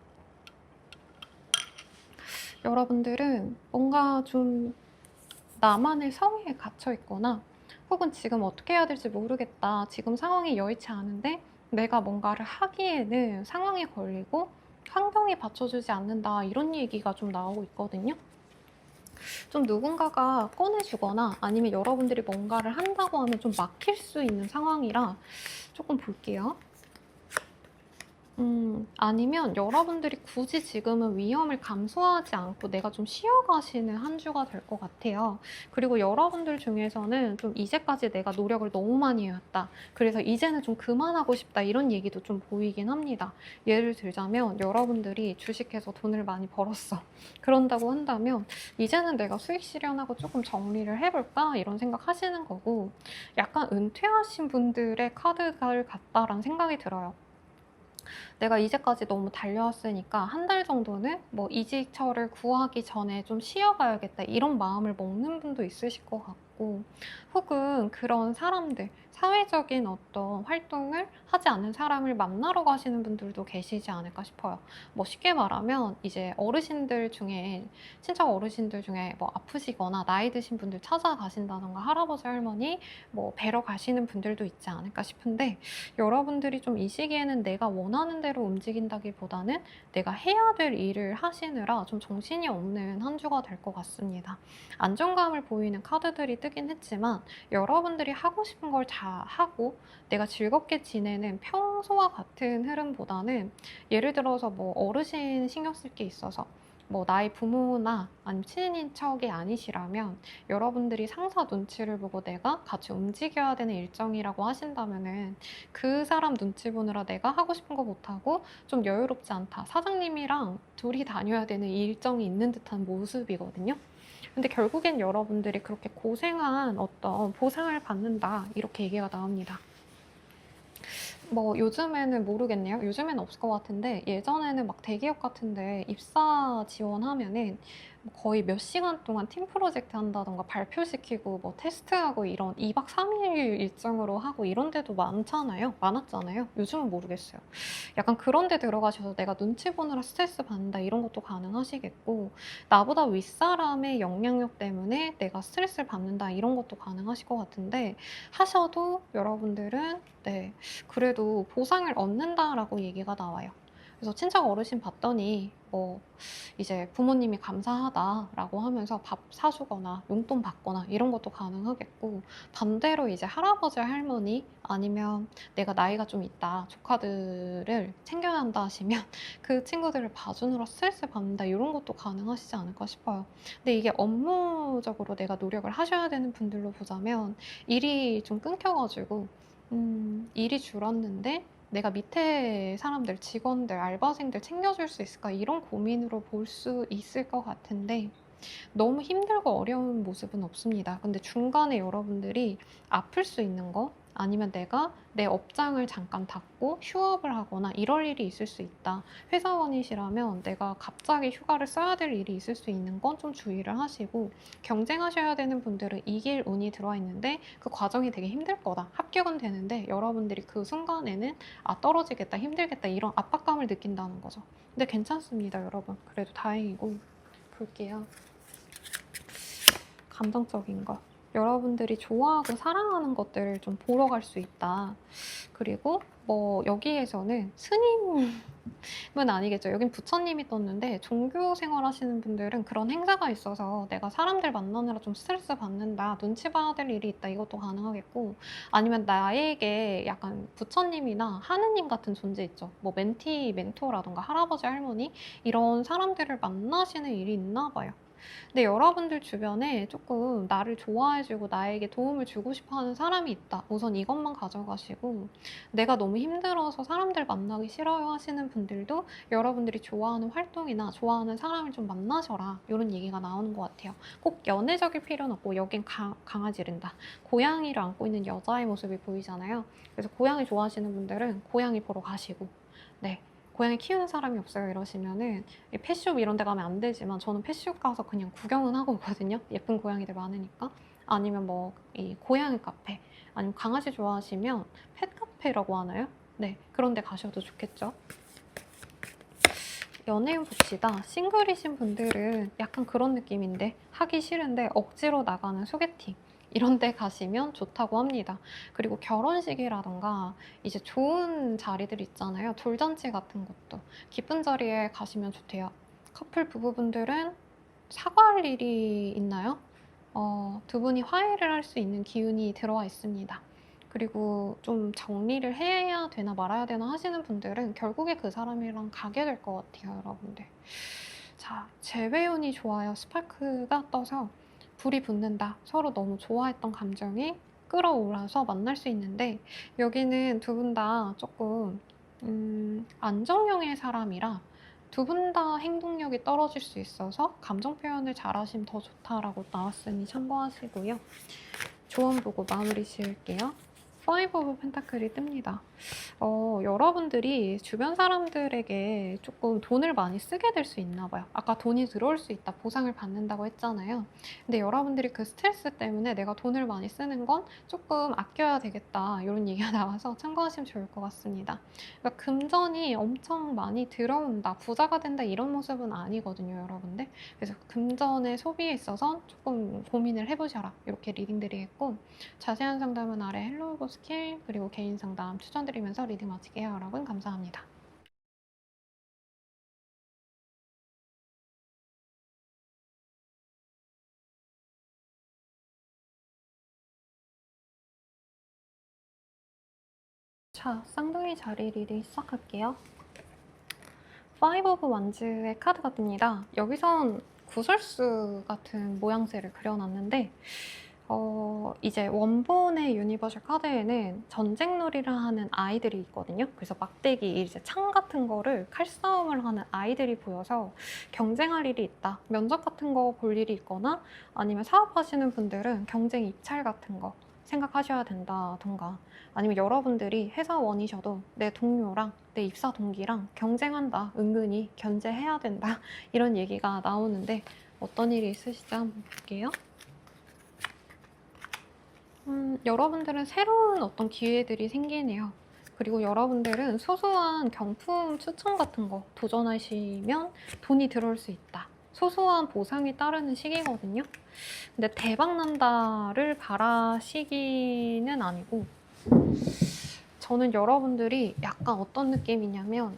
여러분들은 뭔가 좀 나만의 성에 갇혀 있거나 혹은 지금 어떻게 해야 될지 모르겠다. 지금 상황이 여의치 않은데 내가 뭔가를 하기에는 상황이 걸리고 환경이 받쳐주지 않는다. 이런 얘기가 좀 나오고 있거든요. 좀 누군가가 꺼내주거나 아니면 여러분들이 뭔가를 한다고 하면 좀 막힐 수 있는 상황이라 조금 볼게요. 아니면 여러분들이 굳이 지금은 위험을 감수하지 않고 내가 좀 쉬어가시는 한 주가 될 것 같아요. 그리고 여러분들 중에서는 좀 이제까지 내가 노력을 너무 많이 해왔다. 그래서 이제는 좀 그만하고 싶다. 이런 얘기도 좀 보이긴 합니다. 예를 들자면 여러분들이 주식해서 돈을 많이 벌었어. 그런다고 한다면 이제는 내가 수익 실현하고 조금 정리를 해볼까? 이런 생각 하시는 거고, 약간 은퇴하신 분들의 카드를 같다라는 생각이 들어요. 내가 이제까지 너무 달려왔으니까 한 달 정도는 뭐 이직처를 구하기 전에 좀 쉬어가야겠다 이런 마음을 먹는 분도 있으실 것 같고, 혹은 그런 사람들, 사회적인 어떤 활동을 하지 않는 사람을 만나러 가시는 분들도 계시지 않을까 싶어요. 뭐 쉽게 말하면 이제 어르신들 중에, 친척 어르신들 중에 뭐 아프시거나 나이 드신 분들 찾아가신다던가 할아버지 할머니 뭐 뵈러 가시는 분들도 있지 않을까 싶은데, 여러분들이 좀 이 시기에는 내가 원하는 대로 움직인다기보다는 내가 해야 될 일을 하시느라 좀 정신이 없는 한 주가 될 것 같습니다. 안정감을 보이는 카드들이 뜨긴 했지만 여러분들이 하고 싶은 걸 다 하고 내가 즐겁게 지내는 평소와 같은 흐름보다는, 예를 들어서 뭐 어르신 신경 쓸 게 있어서 뭐 나의 부모나 아니면 친인척이 아니시라면 여러분들이 상사 눈치를 보고 내가 같이 움직여야 되는 일정이라고 하신다면은 그 사람 눈치 보느라 내가 하고 싶은 거 못하고 좀 여유롭지 않다. 사장님이랑 둘이 다녀야 되는 일정이 있는 듯한 모습이거든요. 근데 결국엔 여러분들이 그렇게 고생한 어떤 보상을 받는다. 이렇게 얘기가 나옵니다. 뭐 요즘에는 모르겠네요. 요즘에는 없을 것 같은데 예전에는 막 대기업 같은데 입사 지원하면은 거의 몇 시간 동안 팀 프로젝트 한다던가 발표시키고 뭐 테스트하고 이런 2박 3일 일정으로 하고 이런 데도 많잖아요. 많았잖아요. 요즘은 모르겠어요. 약간 그런 데 들어가셔서 내가 눈치 보느라 스트레스 받는다 이런 것도 가능하시겠고, 나보다 윗사람의 영향력 때문에 내가 스트레스를 받는다 이런 것도 가능하실 것 같은데, 하셔도 여러분들은 네, 그래도 보상을 얻는다라고 얘기가 나와요. 그래서 친척 어르신 봤더니 뭐 이제 부모님이 감사하다라고 하면서 밥 사주거나 용돈 받거나 이런 것도 가능하겠고, 반대로 이제 할아버지 할머니 아니면 내가 나이가 좀 있다 조카들을 챙겨야 한다 하시면 그 친구들을 봐주느라 스트레스 받는다 이런 것도 가능하시지 않을까 싶어요. 근데 이게 업무적으로 내가 노력을 하셔야 되는 분들로 보자면 일이 좀 끊겨가지고 일이 줄었는데 내가 밑에 사람들, 직원들, 알바생들 챙겨줄 수 있을까? 이런 고민으로 볼 수 있을 것 같은데, 너무 힘들고 어려운 모습은 없습니다. 근데 중간에 여러분들이 아플 수 있는 거, 아니면 내가 내 업장을 잠깐 닫고 휴업을 하거나 이럴 일이 있을 수 있다. 회사원이시라면 내가 갑자기 휴가를 써야 될 일이 있을 수 있는 건 좀 주의를 하시고, 경쟁하셔야 되는 분들은 이길 운이 들어와 있는데 그 과정이 되게 힘들 거다. 합격은 되는데 여러분들이 그 순간에는 떨어지겠다, 힘들겠다 이런 압박감을 느낀다는 거죠. 근데 괜찮습니다, 여러분. 그래도 다행이고. 볼게요. 감정적인 것. 여러분들이 좋아하고 사랑하는 것들을 좀 보러 갈 수 있다. 그리고 뭐 여기에서는 스님은 아니겠죠. 여긴 부처님이 떴는데 종교 생활 하시는 분들은 그런 행사가 있어서 내가 사람들 만나느라 좀 스트레스 받는다, 눈치 봐야 될 일이 있다, 이것도 가능하겠고, 아니면 나에게 약간 부처님이나 하느님 같은 존재 있죠. 뭐 멘티, 멘토라던가 할아버지, 할머니 이런 사람들을 만나시는 일이 있나 봐요. 근데 여러분들 주변에 조금 나를 좋아해주고 나에게 도움을 주고 싶어 하는 사람이 있다. 우선 이것만 가져가시고, 내가 너무 힘들어서 사람들 만나기 싫어요 하시는 분들도 여러분들이 좋아하는 활동이나 좋아하는 사람을 좀 만나셔라. 이런 얘기가 나오는 것 같아요. 꼭 연애적일 필요는 없고, 여긴 강아지랜다. 고양이를 안고 있는 여자의 모습이 보이잖아요. 그래서 고양이 좋아하시는 분들은 고양이 보러 가시고, 네. 고양이 키우는 사람이 없어요 이러시면은 펫숍 이런 데 가면 안 되지만 저는 펫숍 가서 그냥 구경은 하고 오거든요. 예쁜 고양이들 많으니까. 아니면 뭐 이 고양이 카페, 아니면 강아지 좋아하시면 펫 카페라고 하나요? 네, 그런 데 가셔도 좋겠죠. 연애운 봅시다. 싱글이신 분들은 약간 그런 느낌인데, 하기 싫은데 억지로 나가는 소개팅 이런 데 가시면 좋다고 합니다. 그리고 결혼식이라던가 이제 좋은 자리들 있잖아요. 돌잔치 같은 것도 기쁜 자리에 가시면 좋대요. 커플 부부분들은 사과할 일이 있나요? 두 분이 화해를 할 수 있는 기운이 들어와 있습니다. 그리고 좀 정리를 해야 되나 말아야 되나 하시는 분들은 결국에 그 사람이랑 가게 될 것 같아요, 여러분들. 자, 재회운이 좋아요. 스파크가 떠서 불이 붙는다. 서로 너무 좋아했던 감정이 끌어올라서 만날 수 있는데, 여기는 두 분 다 조금 안정형의 사람이라 두 분 다 행동력이 떨어질 수 있어서 감정 표현을 잘하시면 더 좋다라고 나왔으니 참고하시고요. 조언 보고 마무리 지을게요. 파이브 오브 펜타클이 뜹니다. 여러분들이 주변 사람들에게 조금 돈을 많이 쓰게 될 수 있나 봐요. 아까 돈이 들어올 수 있다, 보상을 받는다고 했잖아요. 근데 여러분들이 그 스트레스 때문에 내가 돈을 많이 쓰는 건 조금 아껴야 되겠다, 이런 얘기가 나와서 참고하시면 좋을 것 같습니다. 그러니까 금전이 엄청 많이 들어온다, 부자가 된다 이런 모습은 아니거든요, 여러분들. 그래서 금전의 소비에 있어서 조금 고민을 해보셔라, 이렇게 리딩 드리겠고, 자세한 상담은 아래 헬로우버 스킬 그리고 개인 상담 추천드리면서 리딩 마칠게요. 여러분 감사합니다. 자, 쌍둥이 자리 리딩 시작할게요. 파이브 오브 완즈의 카드가 뜹니다. 여기선 구설수 같은 모양새를 그려놨는데, 이제 원본의 유니버셜 카드에는 전쟁놀이를 하는 아이들이 있거든요. 그래서 막대기, 이제 창 같은 거를 칼싸움을 하는 아이들이 보여서 경쟁할 일이 있다. 면접 같은 거 볼 일이 있거나, 아니면 사업하시는 분들은 경쟁 입찰 같은 거 생각하셔야 된다던가, 아니면 여러분들이 회사원이셔도 내 동료랑 내 입사 동기랑 경쟁한다, 은근히 견제해야 된다, 이런 얘기가 나오는데 어떤 일이 있으시지 한번 볼게요. 여러분들은 새로운 어떤 기회들이 생기네요. 그리고 여러분들은 소소한 경품 추천 같은 거 도전하시면 돈이 들어올 수 있다. 소소한 보상이 따르는 시기거든요. 근데 대박 난다를 바라시기는 아니고, 저는 여러분들이 약간 어떤 느낌이냐면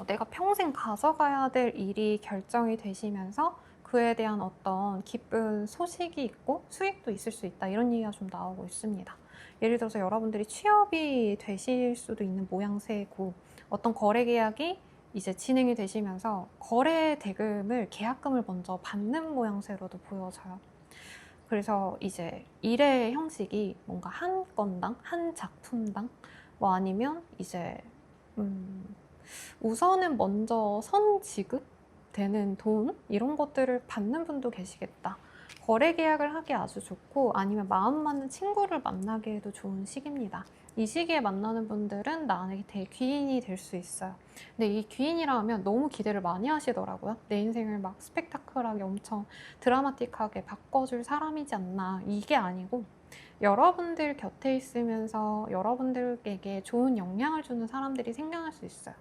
내가 평생 가져가야 될 일이 결정이 되시면서 그에 대한 어떤 기쁜 소식이 있고 수익도 있을 수 있다. 이런 얘기가 좀 나오고 있습니다. 예를 들어서 여러분들이 취업이 되실 수도 있는 모양새고 어떤 거래 계약이 이제 진행이 되시면서 거래 대금을 계약금을 먼저 받는 모양새로도 보여져요. 그래서 이제 일의 형식이 뭔가 한 건당, 한 작품당, 뭐 아니면 이제 우선은 먼저 선지급되는 돈 이런 것들을 받는 분도 계시겠다. 거래 계약을 하기 아주 좋고 아니면 마음 맞는 친구를 만나기에도 좋은 시기입니다. 이 시기에 만나는 분들은 나에게 되게 귀인이 될 수 있어요. 근데 이 귀인이라 하면 너무 기대를 많이 하시더라고요. 내 인생을 막 스펙타클하게 엄청 드라마틱하게 바꿔줄 사람이지 않나. 이게 아니고 여러분들 곁에 있으면서 여러분들에게 좋은 영향을 주는 사람들이 생겨날 수 있어요.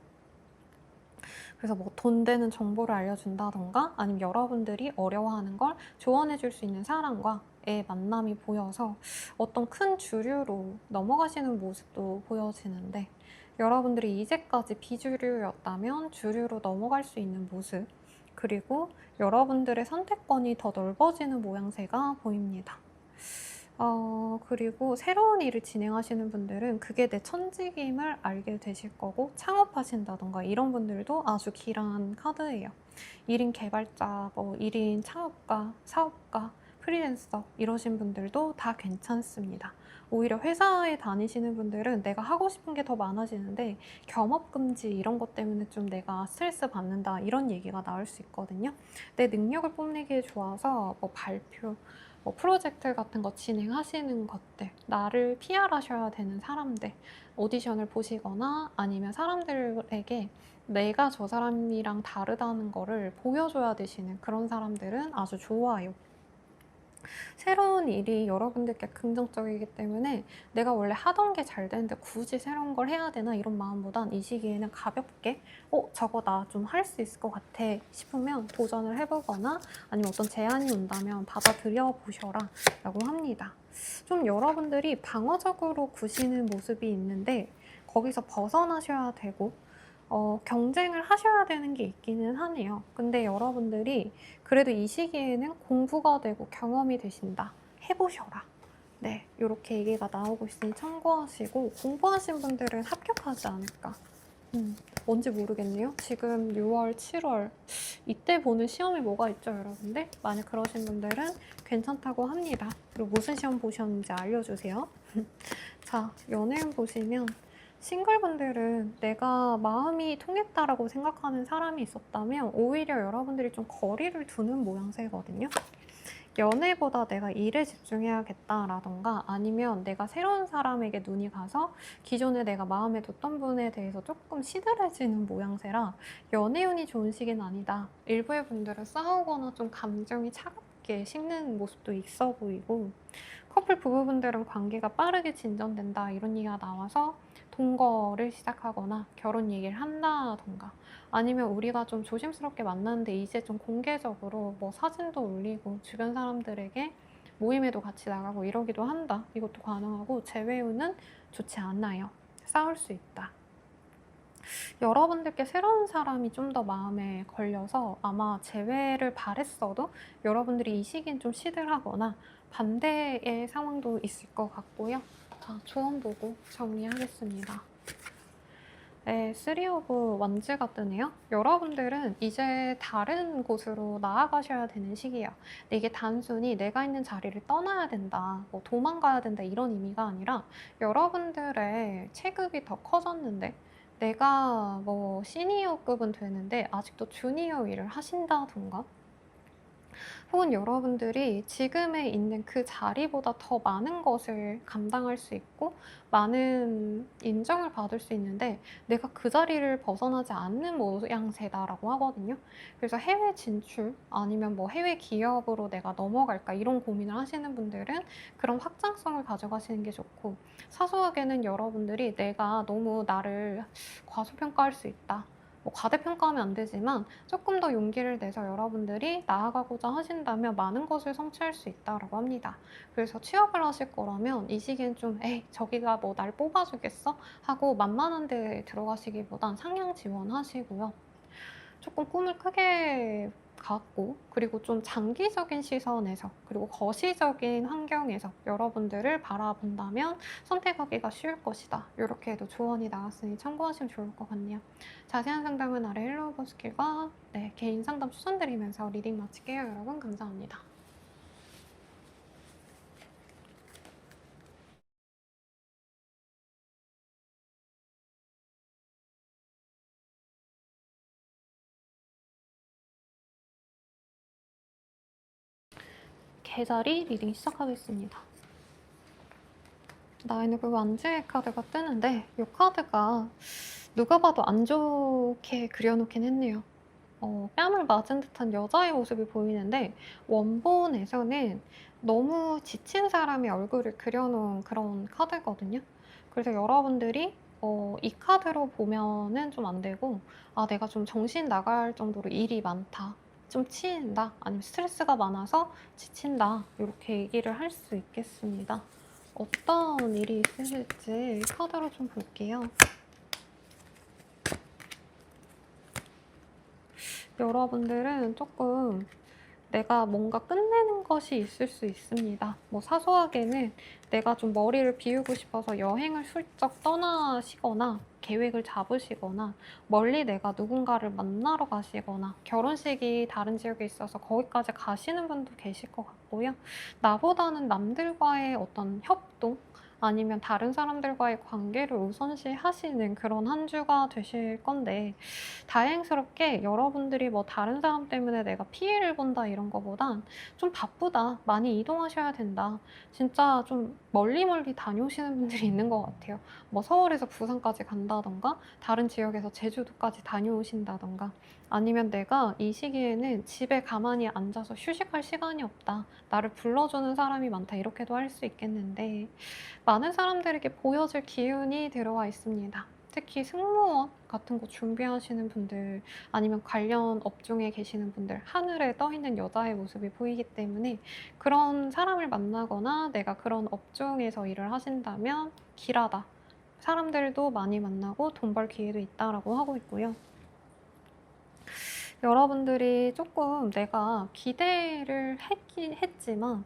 그래서 뭐 돈 되는 정보를 알려준다던가 아니면 여러분들이 어려워하는 걸 조언해 줄 수 있는 사람과의 만남이 보여서 어떤 큰 주류로 넘어가시는 모습도 보여지는데 여러분들이 이제까지 비주류였다면 주류로 넘어갈 수 있는 모습 그리고 여러분들의 선택권이 더 넓어지는 모양새가 보입니다. 그리고 새로운 일을 진행하시는 분들은 그게 내 천직임을 알게 되실 거고 창업하신다던가 이런 분들도 아주 길한 카드예요. 1인 개발자, 뭐 1인 창업가, 사업가, 프리랜서 이러신 분들도 다 괜찮습니다. 오히려 회사에 다니시는 분들은 내가 하고 싶은 게 더 많아지는데 겸업금지 이런 것 때문에 좀 내가 스트레스 받는다 이런 얘기가 나올 수 있거든요. 내 능력을 뽐내기에 좋아서 뭐 발표, 뭐 프로젝트 같은 거 진행하시는 것들, 나를 PR하셔야 되는 사람들, 오디션을 보시거나 아니면 사람들에게 내가 저 사람이랑 다르다는 거를 보여줘야 되시는 그런 사람들은 아주 좋아요. 새로운 일이 여러분들께 긍정적이기 때문에 내가 원래 하던 게 잘 되는데 굳이 새로운 걸 해야 되나 이런 마음보단 이 시기에는 가볍게 저거 나 좀 할 수 있을 것 같아 싶으면 도전을 해보거나 아니면 어떤 제안이 온다면 받아들여 보셔라 라고 합니다. 좀 여러분들이 방어적으로 구시는 모습이 있는데 거기서 벗어나셔야 되고 경쟁을 하셔야 되는 게 있기는 하네요. 근데 여러분들이 그래도 이 시기에는 공부가 되고 경험이 되신다. 해보셔라. 네, 이렇게 얘기가 나오고 있으니 참고하시고 공부하신 분들은 합격하지 않을까. 뭔지 모르겠네요. 지금 6월, 7월 이때 보는 시험이 뭐가 있죠, 여러분들? 만약 그러신 분들은 괜찮다고 합니다. 그리고 무슨 시험 보셨는지 알려주세요. 자, 연애운 보시면 싱글분들은 내가 마음이 통했다라고 생각하는 사람이 있었다면 오히려 여러분들이 좀 거리를 두는 모양새거든요. 연애보다 내가 일에 집중해야겠다라던가 아니면 내가 새로운 사람에게 눈이 가서 기존에 내가 마음에 뒀던 분에 대해서 조금 시들해지는 모양새라 연애운이 좋은 시기는 아니다. 일부의 분들은 싸우거나 좀 감정이 차갑게 식는 모습도 있어 보이고 커플 부부분들은 관계가 빠르게 진전된다 이런 얘기가 나와서 동거를 시작하거나 결혼 얘기를 한다던가 아니면 우리가 좀 조심스럽게 만났는데 이제 좀 공개적으로 뭐 사진도 올리고 주변 사람들에게 모임에도 같이 나가고 이러기도 한다. 이것도 가능하고 재회운은 좋지 않아요. 싸울 수 있다. 여러분들께 새로운 사람이 좀 더 마음에 걸려서 아마 재회를 바랬어도 여러분들이 이 시기엔 좀 시들하거나 반대의 상황도 있을 것 같고요. 자, 조언 보고 정리하겠습니다. 네, 3 오브 원즈가 뜨네요. 여러분들은 이제 다른 곳으로 나아가셔야 되는 시기예요. 근데 이게 단순히 내가 있는 자리를 떠나야 된다, 뭐 도망가야 된다 이런 의미가 아니라 여러분들의 체급이 더 커졌는데 내가 뭐 시니어급은 되는데 아직도 주니어 일을 하신다던가 혹은 여러분들이 지금에 있는 그 자리보다 더 많은 것을 감당할 수 있고 많은 인정을 받을 수 있는데 내가 그 자리를 벗어나지 않는 모양새다라고 하거든요. 그래서 해외 진출 아니면 뭐 해외 기업으로 내가 넘어갈까 이런 고민을 하시는 분들은 그런 확장성을 가져가시는 게 좋고 사소하게는 여러분들이 내가 너무 나를 과소평가할 수 있다. 뭐 과대평가하면 안 되지만 조금 더 용기를 내서 여러분들이 나아가고자 하신다면 많은 것을 성취할 수 있다라고 합니다. 그래서 취업을 하실 거라면 이 시기엔 좀 에이 저기가 뭐 날 뽑아주겠어? 하고 만만한 데 들어가시기보단 상향 지원하시고요. 조금 꿈을 크게 갖고 그리고 좀 장기적인 시선에서 그리고 거시적인 환경에서 여러분들을 바라본다면 선택하기가 쉬울 것이다. 이렇게도 조언이 나왔으니 참고하시면 좋을 것 같네요. 자세한 상담은 아래 헬로우 버스킬과 개인 상담 추천드리면서 리딩 마칠게요. 여러분 감사합니다. 개자리 리딩 시작하겠습니다. 나에는 그 완주의 카드가 뜨는데 이 카드가 누가 봐도 안 좋게 그려놓긴 했네요. 뺨을 맞은 듯한 여자의 모습이 보이는데 원본에서는 너무 지친 사람의 얼굴을 그려놓은 그런 카드거든요. 그래서 여러분들이 이 카드로 보면은 좀 안 되고 아 내가 좀 정신 나갈 정도로 일이 많다. 좀 치인다. 아니면 스트레스가 많아서 지친다. 이렇게 얘기를 할 수 있겠습니다. 어떤 일이 있으실지 카드로 좀 볼게요. 여러분들은 조금 내가 뭔가 끝내는 것이 있을 수 있습니다. 뭐 사소하게는 내가 좀 머리를 비우고 싶어서 여행을 슬쩍 떠나시거나 계획을 잡으시거나 멀리 내가 누군가를 만나러 가시거나 결혼식이 다른 지역에 있어서 거기까지 가시는 분도 계실 것 같고요. 나보다는 남들과의 어떤 협동 아니면 다른 사람들과의 관계를 우선시 하시는 그런 한 주가 되실 건데 다행스럽게 여러분들이 뭐 다른 사람 때문에 내가 피해를 본다 이런 거보단 좀 바쁘다, 많이 이동하셔야 된다. 진짜 좀 멀리 다녀오시는 분들이 있는 것 같아요. 뭐 서울에서 부산까지 간다던가 다른 지역에서 제주도까지 다녀오신다던가 아니면 내가 이 시기에는 집에 가만히 앉아서 휴식할 시간이 없다. 나를 불러주는 사람이 많다. 이렇게도 할 수 있겠는데 많은 사람들에게 보여줄 기운이 들어와 있습니다. 특히 승무원 같은 거 준비하시는 분들 아니면 관련 업종에 계시는 분들 하늘에 떠 있는 여자의 모습이 보이기 때문에 그런 사람을 만나거나 내가 그런 업종에서 일을 하신다면 길하다. 사람들도 많이 만나고 돈 벌 기회도 있다라고 하고 있고요. 여러분들이 조금 내가 기대를 했긴 했지만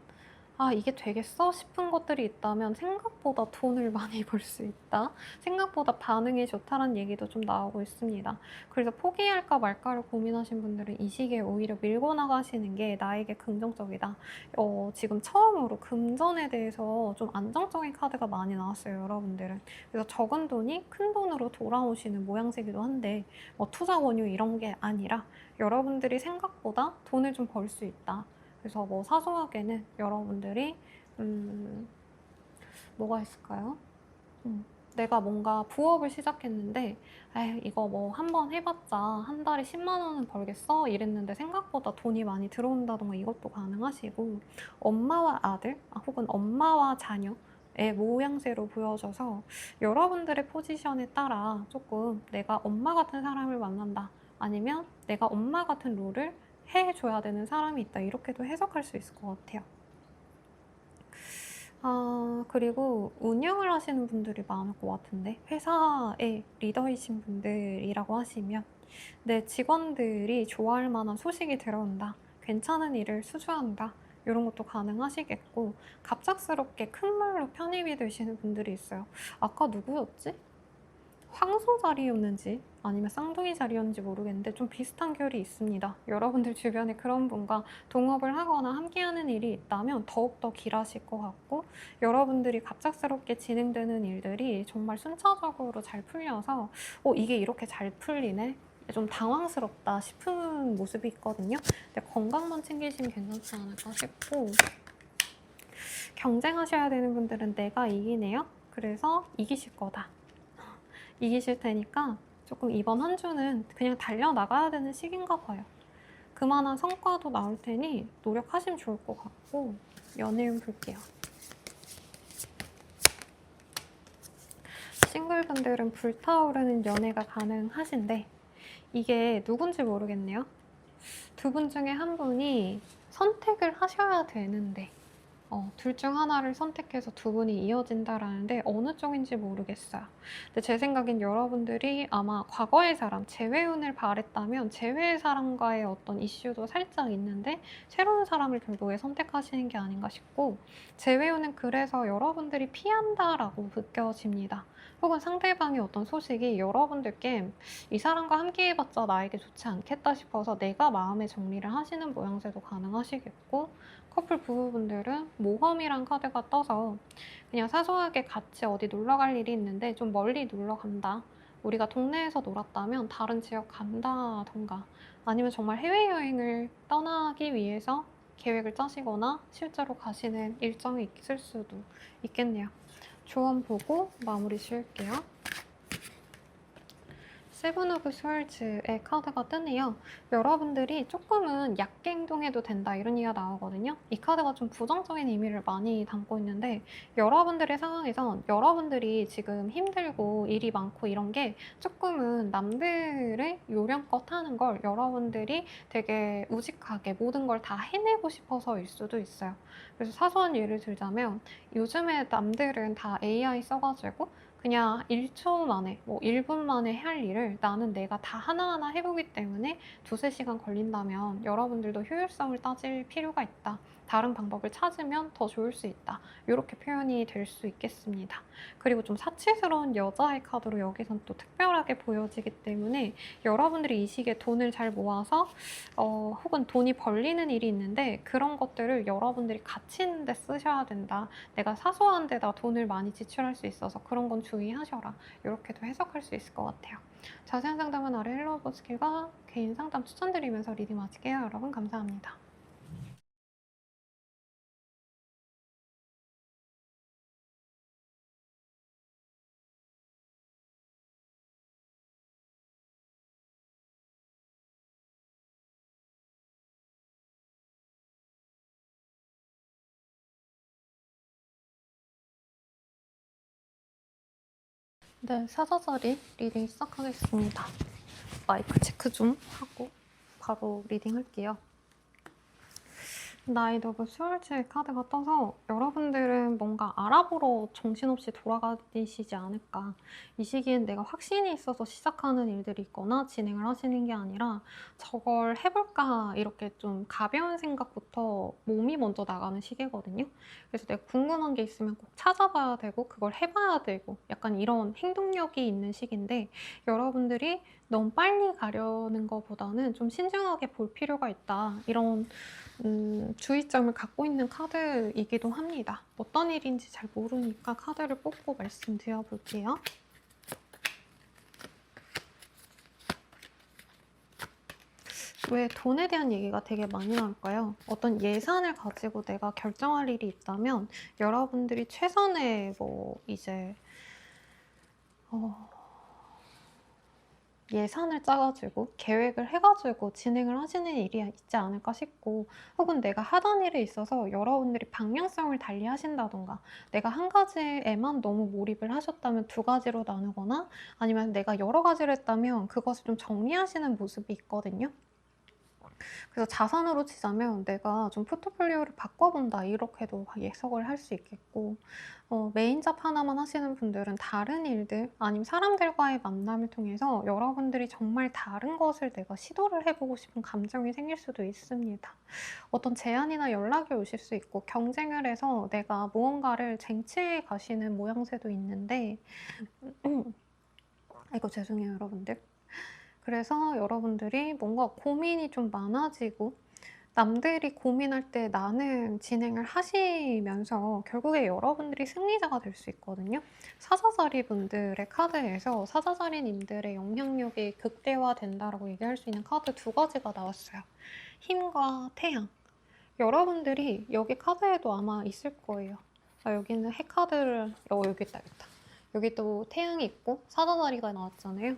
아, 이게 되겠어? 싶은 것들이 있다면 생각보다 돈을 많이 벌 수 있다. 생각보다 반응이 좋다는 얘기도 좀 나오고 있습니다. 그래서 포기할까 말까를 고민하신 분들은 이 시기에 오히려 밀고 나가시는 게 나에게 긍정적이다. 지금 처음으로 금전에 대해서 좀 안정적인 카드가 많이 나왔어요, 여러분들은. 그래서 적은 돈이 큰 돈으로 돌아오시는 모양새기도 한데 뭐 투자 권유 이런 게 아니라 여러분들이 생각보다 돈을 좀 벌 수 있다. 그래서 뭐 사소하게는 여러분들이 뭐가 있을까요? 내가 뭔가 부업을 시작했는데 에이, 이거 뭐 한번 해봤자 한 달에 10만 원은 벌겠어? 이랬는데 생각보다 돈이 많이 들어온다던가 이것도 가능하시고 엄마와 아들 혹은 엄마와 자녀의 모양새로 보여져서 여러분들의 포지션에 따라 조금 내가 엄마 같은 사람을 만난다 아니면 내가 엄마 같은 롤을 해줘야 되는 사람이 있다 이렇게도 해석할 수 있을 것 같아요. 아, 그리고 운영을 하시는 분들이 많을 것 같은데 회사의 리더이신 분들이라고 하시면 내 직원들이 좋아할 만한 소식이 들어온다. 괜찮은 일을 수주한다. 이런 것도 가능하시겠고 갑작스럽게 큰 말로 편입이 되시는 분들이 있어요. 아까 누구였지? 황소 자리였는지 아니면 쌍둥이 자리였는지 모르겠는데 좀 비슷한 결이 있습니다. 여러분들 주변에 그런 분과 동업을 하거나 함께하는 일이 있다면 더욱더 길하실 것 같고 여러분들이 갑작스럽게 진행되는 일들이 정말 순차적으로 잘 풀려서 이게 이렇게 잘 풀리네? 좀 당황스럽다 싶은 모습이 있거든요. 근데 건강만 챙기시면 괜찮지 않을까 싶고 경쟁하셔야 되는 분들은 내가 이기네요. 그래서 이기실 거다. 이기실 테니까 조금 이번 한 주는 그냥 달려나가야 되는 시기인가 봐요. 그만한 성과도 나올 테니 노력하시면 좋을 것 같고 연애운 볼게요. 싱글분들은 불타오르는 연애가 가능하신데 이게 누군지 모르겠네요. 두 분 중에 한 분이 선택을 하셔야 되는데 둘 중 하나를 선택해서 두 분이 이어진다라는데 어느 쪽인지 모르겠어요. 근데 제 생각엔 여러분들이 아마 과거의 사람, 재회운을 바랬다면 재회의 사람과의 어떤 이슈도 살짝 있는데 새로운 사람을 결국에 선택하시는 게 아닌가 싶고, 재회운은 그래서 여러분들이 피한다라고 느껴집니다. 혹은 상대방의 어떤 소식이 여러분들께 이 사람과 함께 해봤자 나에게 좋지 않겠다 싶어서 내가 마음의 정리를 하시는 모양새도 가능하시겠고, 커플 부부분들은 모험이란 카드가 떠서 그냥 사소하게 같이 어디 놀러 갈 일이 있는데 좀 멀리 놀러 간다. 우리가 동네에서 놀았다면 다른 지역 간다던가, 아니면 정말 해외여행을 떠나기 위해서 계획을 짜시거나 실제로 가시는 일정이 있을 수도 있겠네요. 조언 보고 마무리 지을게요. 세븐 오브 스월즈의 카드가 뜨네요. 여러분들이 조금은 얕게 행동해도 된다 이런 얘기가 나오거든요. 이 카드가 좀 부정적인 의미를 많이 담고 있는데, 여러분들의 상황에선 여러분들이 지금 힘들고 일이 많고 이런 게 조금은 남들의 요령껏 하는 걸 여러분들이 되게 우직하게 모든 걸 다 해내고 싶어서일 수도 있어요. 그래서 사소한 예를 들자면 요즘에 남들은 다 AI 써가지고 그냥 1초 만에, 뭐 1분 만에 할 일을 나는 내가 다 하나하나 해보기 때문에 두세 시간 걸린다면 여러분들도 효율성을 따질 필요가 있다. 다른 방법을 찾으면 더 좋을 수 있다. 이렇게 표현이 될 수 있겠습니다. 그리고 좀 사치스러운 여자의 카드로 여기선 또 특별하게 보여지기 때문에 여러분들이 이 시기에 돈을 잘 모아서 혹은 돈이 벌리는 일이 있는데 그런 것들을 여러분들이 가치 있는 데 쓰셔야 된다. 내가 사소한 데다 돈을 많이 지출할 수 있어서 그런 건 주의하셔라. 이렇게도 해석할 수 있을 것 같아요. 자세한 상담은 아래 헬로버스킬과 개인 상담 추천드리면서 리딩 마칠게요. 여러분 감사합니다. 네, 사자자리 리딩 시작하겠습니다. 마이크 체크 좀 하고 바로 리딩 할게요. 나이트 오브 스월즈의 카드가 떠서 여러분들은 뭔가 알아보러 정신없이 돌아가시지 않을까. 이 시기엔 내가 확신이 있어서 시작하는 일들이 있거나 진행을 하시는 게 아니라 저걸 해볼까 이렇게 좀 가벼운 생각부터 몸이 먼저 나가는 시기거든요. 그래서 내가 궁금한 게 있으면 꼭 찾아봐야 되고 그걸 해봐야 되고 약간 이런 행동력이 있는 시기인데, 여러분들이 너무 빨리 가려는 것보다는 좀 신중하게 볼 필요가 있다. 이런 주의점을 갖고 있는 카드이기도 합니다. 어떤 일인지 잘 모르니까 카드를 뽑고 말씀드려 볼게요. 왜 돈에 대한 얘기가 되게 많이 나올까요? 어떤 예산을 가지고 내가 결정할 일이 있다면 여러분들이 최선의 이제 예산을 짜가지고 계획을 해가지고 진행을 하시는 일이 있지 않을까 싶고, 혹은 내가 하던 일에 있어서 여러분들이 방향성을 달리 하신다던가, 내가 한 가지에만 너무 몰입을 하셨다면 두 가지로 나누거나, 아니면 내가 여러 가지를 했다면 그것을 좀 정리하시는 모습이 있거든요. 그래서 자산으로 치자면 내가 좀 포트폴리오를 바꿔본다 이렇게도 예석을 할 수 있겠고, 메인 잡 하나만 하시는 분들은 다른 일들 아니면 사람들과의 만남을 통해서 여러분들이 정말 다른 것을 내가 시도를 해보고 싶은 감정이 생길 수도 있습니다. 어떤 제안이나 연락이 오실 수 있고 경쟁을 해서 내가 무언가를 쟁취해 가시는 모양새도 있는데 아이고 죄송해요 여러분들. 그래서 여러분들이 뭔가 고민이 좀 많아지고 남들이 고민할 때 나는 진행을 하시면서 결국에 여러분들이 승리자가 될 수 있거든요. 사자자리 분들의 카드에서 사자자리님들의 영향력이 극대화된다라고 얘기할 수 있는 카드 두 가지가 나왔어요. 힘과 태양. 여러분들이 여기 카드에도 아마 있을 거예요. 여기는 해카드를 여기 있다. 여기 또 태양이 있고 사자자리가 나왔잖아요.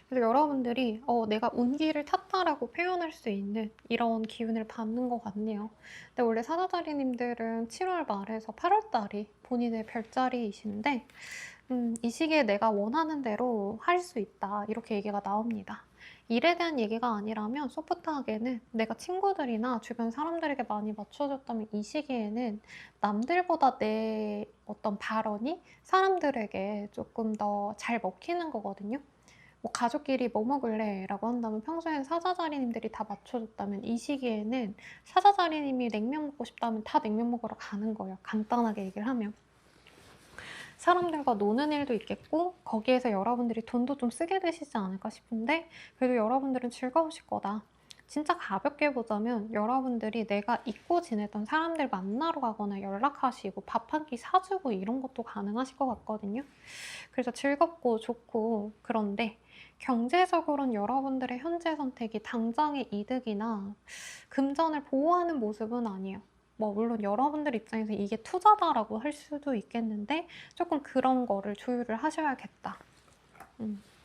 그래서 여러분들이 내가 운기를 탔다라고 표현할 수 있는 이런 기운을 받는 것 같네요. 근데 원래 사자자리님들은 7월 말에서 8월 달이 본인의 별자리이신데 이 시기에 내가 원하는 대로 할 수 있다. 이렇게 얘기가 나옵니다. 일에 대한 얘기가 아니라면 소프트하게는 내가 친구들이나 주변 사람들에게 많이 맞춰줬다면 이 시기에는 남들보다 내 어떤 발언이 사람들에게 조금 더 잘 먹히는 거거든요. 뭐 가족끼리 뭐 먹을래? 라고 한다면 평소엔 사자자리님들이 다 맞춰줬다면 이 시기에는 사자자리님이 냉면 먹고 싶다면 다 냉면 먹으러 가는 거예요. 간단하게 얘기를 하면. 사람들과 노는 일도 있겠고 거기에서 여러분들이 돈도 좀 쓰게 되시지 않을까 싶은데 그래도 여러분들은 즐거우실 거다. 진짜 가볍게 보자면 여러분들이 내가 잊고 지냈던 사람들 만나러 가거나 연락하시고 밥 한 끼 사주고 이런 것도 가능하실 것 같거든요. 그래서 즐겁고 좋고 그런데 경제적으로는 여러분들의 현재 선택이 당장의 이득이나 금전을 보호하는 모습은 아니에요. 뭐 물론 여러분들 입장에서 이게 투자다라고 할 수도 있겠는데 조금 그런 거를 조율을 하셔야겠다.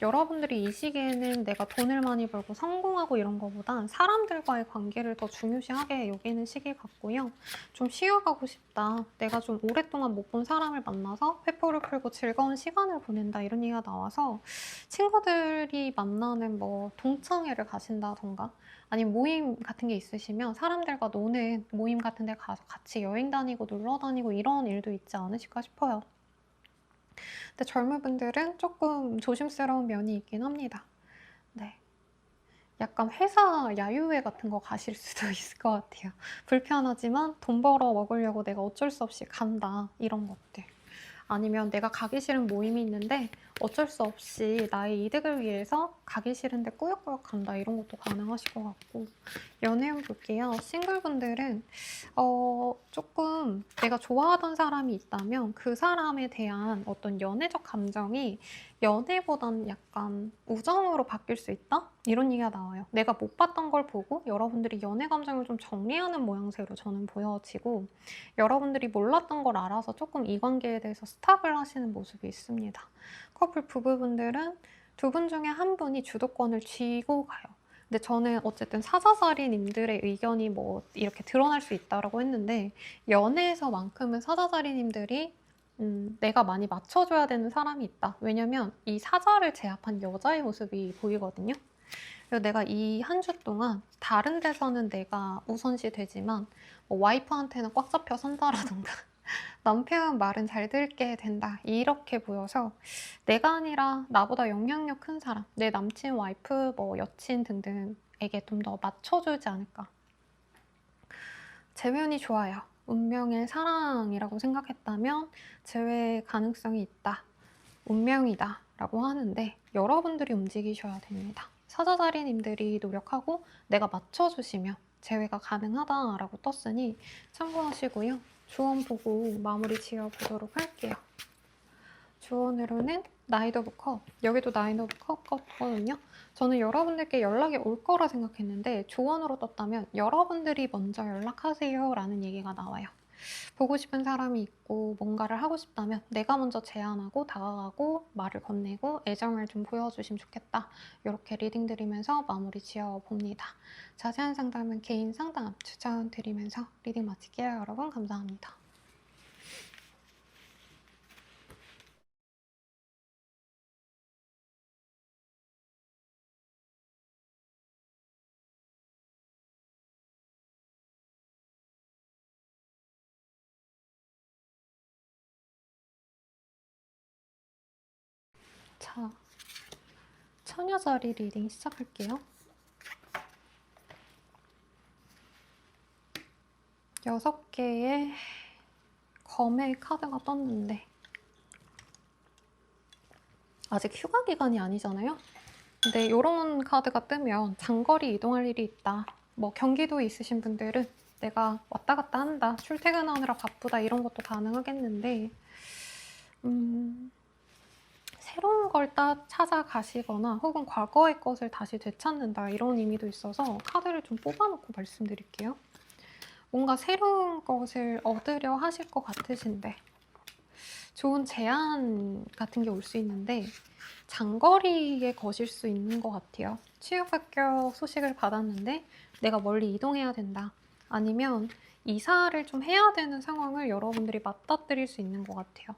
여러분들이 이 시기에는 내가 돈을 많이 벌고 성공하고 이런 거보단 사람들과의 관계를 더 중요시하게 여기는 시기 같고요. 좀 쉬어가고 싶다. 내가 좀 오랫동안 못 본 사람을 만나서 회포를 풀고 즐거운 시간을 보낸다. 이런 얘기가 나와서 친구들이 만나는 뭐 동창회를 가신다던가 아니면 모임 같은 게 있으시면 사람들과 노는 모임 같은 데 가서 같이 여행 다니고 놀러 다니고 이런 일도 있지 않으실까 싶어요. 근데 젊은 분들은 조금 조심스러운 면이 있긴 합니다. 네. 약간 회사 야유회 같은 거 가실 수도 있을 것 같아요. 불편하지만 돈 벌어 먹으려고 내가 어쩔 수 없이 간다. 이런 것들. 아니면 내가 가기 싫은 모임이 있는데 어쩔 수 없이 나의 이득을 위해서 가기 싫은데 꾸역꾸역 간다. 이런 것도 가능하실 것 같고. 연애운 볼게요. 싱글분들은 조금 내가 좋아하던 사람이 있다면 그 사람에 대한 어떤 연애적 감정이 연애보다는 약간 우정으로 바뀔 수 있다? 이런 얘기가 나와요. 내가 못 봤던 걸 보고 여러분들이 연애 감정을 좀 정리하는 모양새로 저는 보여지고 여러분들이 몰랐던 걸 알아서 조금 이 관계에 대해서 스탑을 하시는 모습이 있습니다. 커플 부부분들은 두 분 중에 한 분이 주도권을 쥐고 가요. 근데 저는 어쨌든 사자자리님들의 의견이 뭐 이렇게 드러날 수 있다라고 했는데 연애에서만큼은 사자자리님들이 내가 많이 맞춰줘야 되는 사람이 있다. 왜냐면 이 사자를 제압한 여자의 모습이 보이거든요. 그래서 내가 이 한 주 동안 다른 데서는 내가 우선시 되지만 뭐 와이프한테는 꽉 잡혀 산다라던가 남편 말은 잘 듣게 된다. 이렇게 보여서 내가 아니라 나보다 영향력 큰 사람, 내 남친, 와이프, 뭐 여친 등등에게 좀 더 맞춰주지 않을까. 재회운이 좋아요. 운명의 사랑이라고 생각했다면 재회 가능성이 있다. 운명이다 라고 하는데 여러분들이 움직이셔야 됩니다. 사자자리님들이 노력하고 내가 맞춰주시면 재회가 가능하다라고 떴으니 참고하시고요. 조언 보고 마무리 지어보도록 할게요. 조언으로는 나이트 오브 컵, 여기도 나이트 오브 컵 거든요. 저는 여러분들께 연락이 올 거라 생각했는데 조언으로 떴다면 여러분들이 먼저 연락하세요 라는 얘기가 나와요. 보고 싶은 사람이 있고 뭔가를 하고 싶다면 내가 먼저 제안하고 다가가고 말을 건네고 애정을 좀 보여주시면 좋겠다. 이렇게 리딩 드리면서 마무리 지어봅니다. 자세한 상담은 개인 상담 추천드리면서 리딩 마칠게요. 여러분 감사합니다. 자, 처녀자리 리딩 시작할게요. 6개의 검의 카드가 떴는데 아직 휴가 기간이 아니잖아요? 근데 이런 카드가 뜨면 장거리 이동할 일이 있다. 뭐 경기도에 있으신 분들은 내가 왔다 갔다 한다. 출퇴근하느라 바쁘다. 이런 것도 가능하겠는데 새로운 걸 찾아가시거나 혹은 과거의 것을 다시 되찾는다. 이런 의미도 있어서 카드를 좀 뽑아놓고 말씀드릴게요. 뭔가 새로운 것을 얻으려 하실 것 같으신데 좋은 제안 같은 게 올 수 있는데 장거리에 거실 수 있는 것 같아요. 취업 합격 소식을 받았는데 내가 멀리 이동해야 된다. 아니면 이사를 좀 해야 되는 상황을 여러분들이 맞닥뜨릴 수 있는 것 같아요.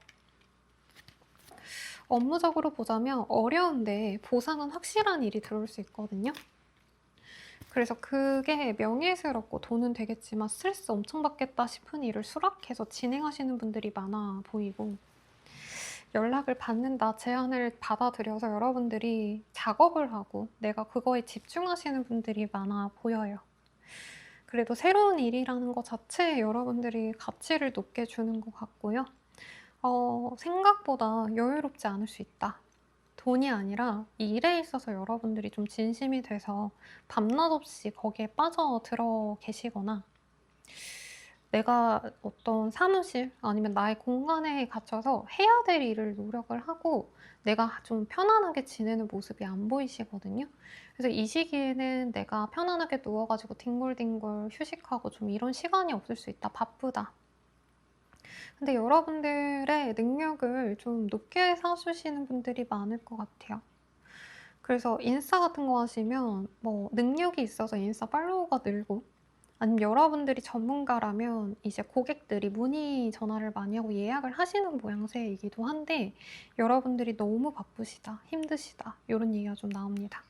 업무적으로 보자면 어려운데 보상은 확실한 일이 들어올 수 있거든요. 그래서 그게 명예스럽고 돈은 되겠지만 스트레스 엄청 받겠다 싶은 일을 수락해서 진행하시는 분들이 많아 보이고, 연락을 받는다, 제안을 받아들여서 여러분들이 작업을 하고 내가 그거에 집중하시는 분들이 많아 보여요. 그래도 새로운 일이라는 것 자체에 여러분들이 가치를 높게 주는 것 같고요. 생각보다 여유롭지 않을 수 있다. 돈이 아니라 이 일에 있어서 여러분들이 좀 진심이 돼서 밤낮 없이 거기에 빠져들어 계시거나, 내가 어떤 사무실 아니면 나의 공간에 갇혀서 해야 될 일을 노력을 하고 내가 좀 편안하게 지내는 모습이 안 보이시거든요. 그래서 이 시기에는 내가 편안하게 누워가지고 뒹굴뒹굴 휴식하고 좀 이런 시간이 없을 수 있다. 바쁘다. 근데 여러분들의 능력을 좀 높게 사주시는 분들이 많을 것 같아요. 그래서 인스타 같은 거 하시면 뭐 능력이 있어서 인스타 팔로워가 늘고, 아니면 여러분들이 전문가라면 이제 고객들이 문의 전화를 많이 하고 예약을 하시는 모양새이기도 한데, 여러분들이 너무 바쁘시다, 힘드시다 이런 얘기가 좀 나옵니다.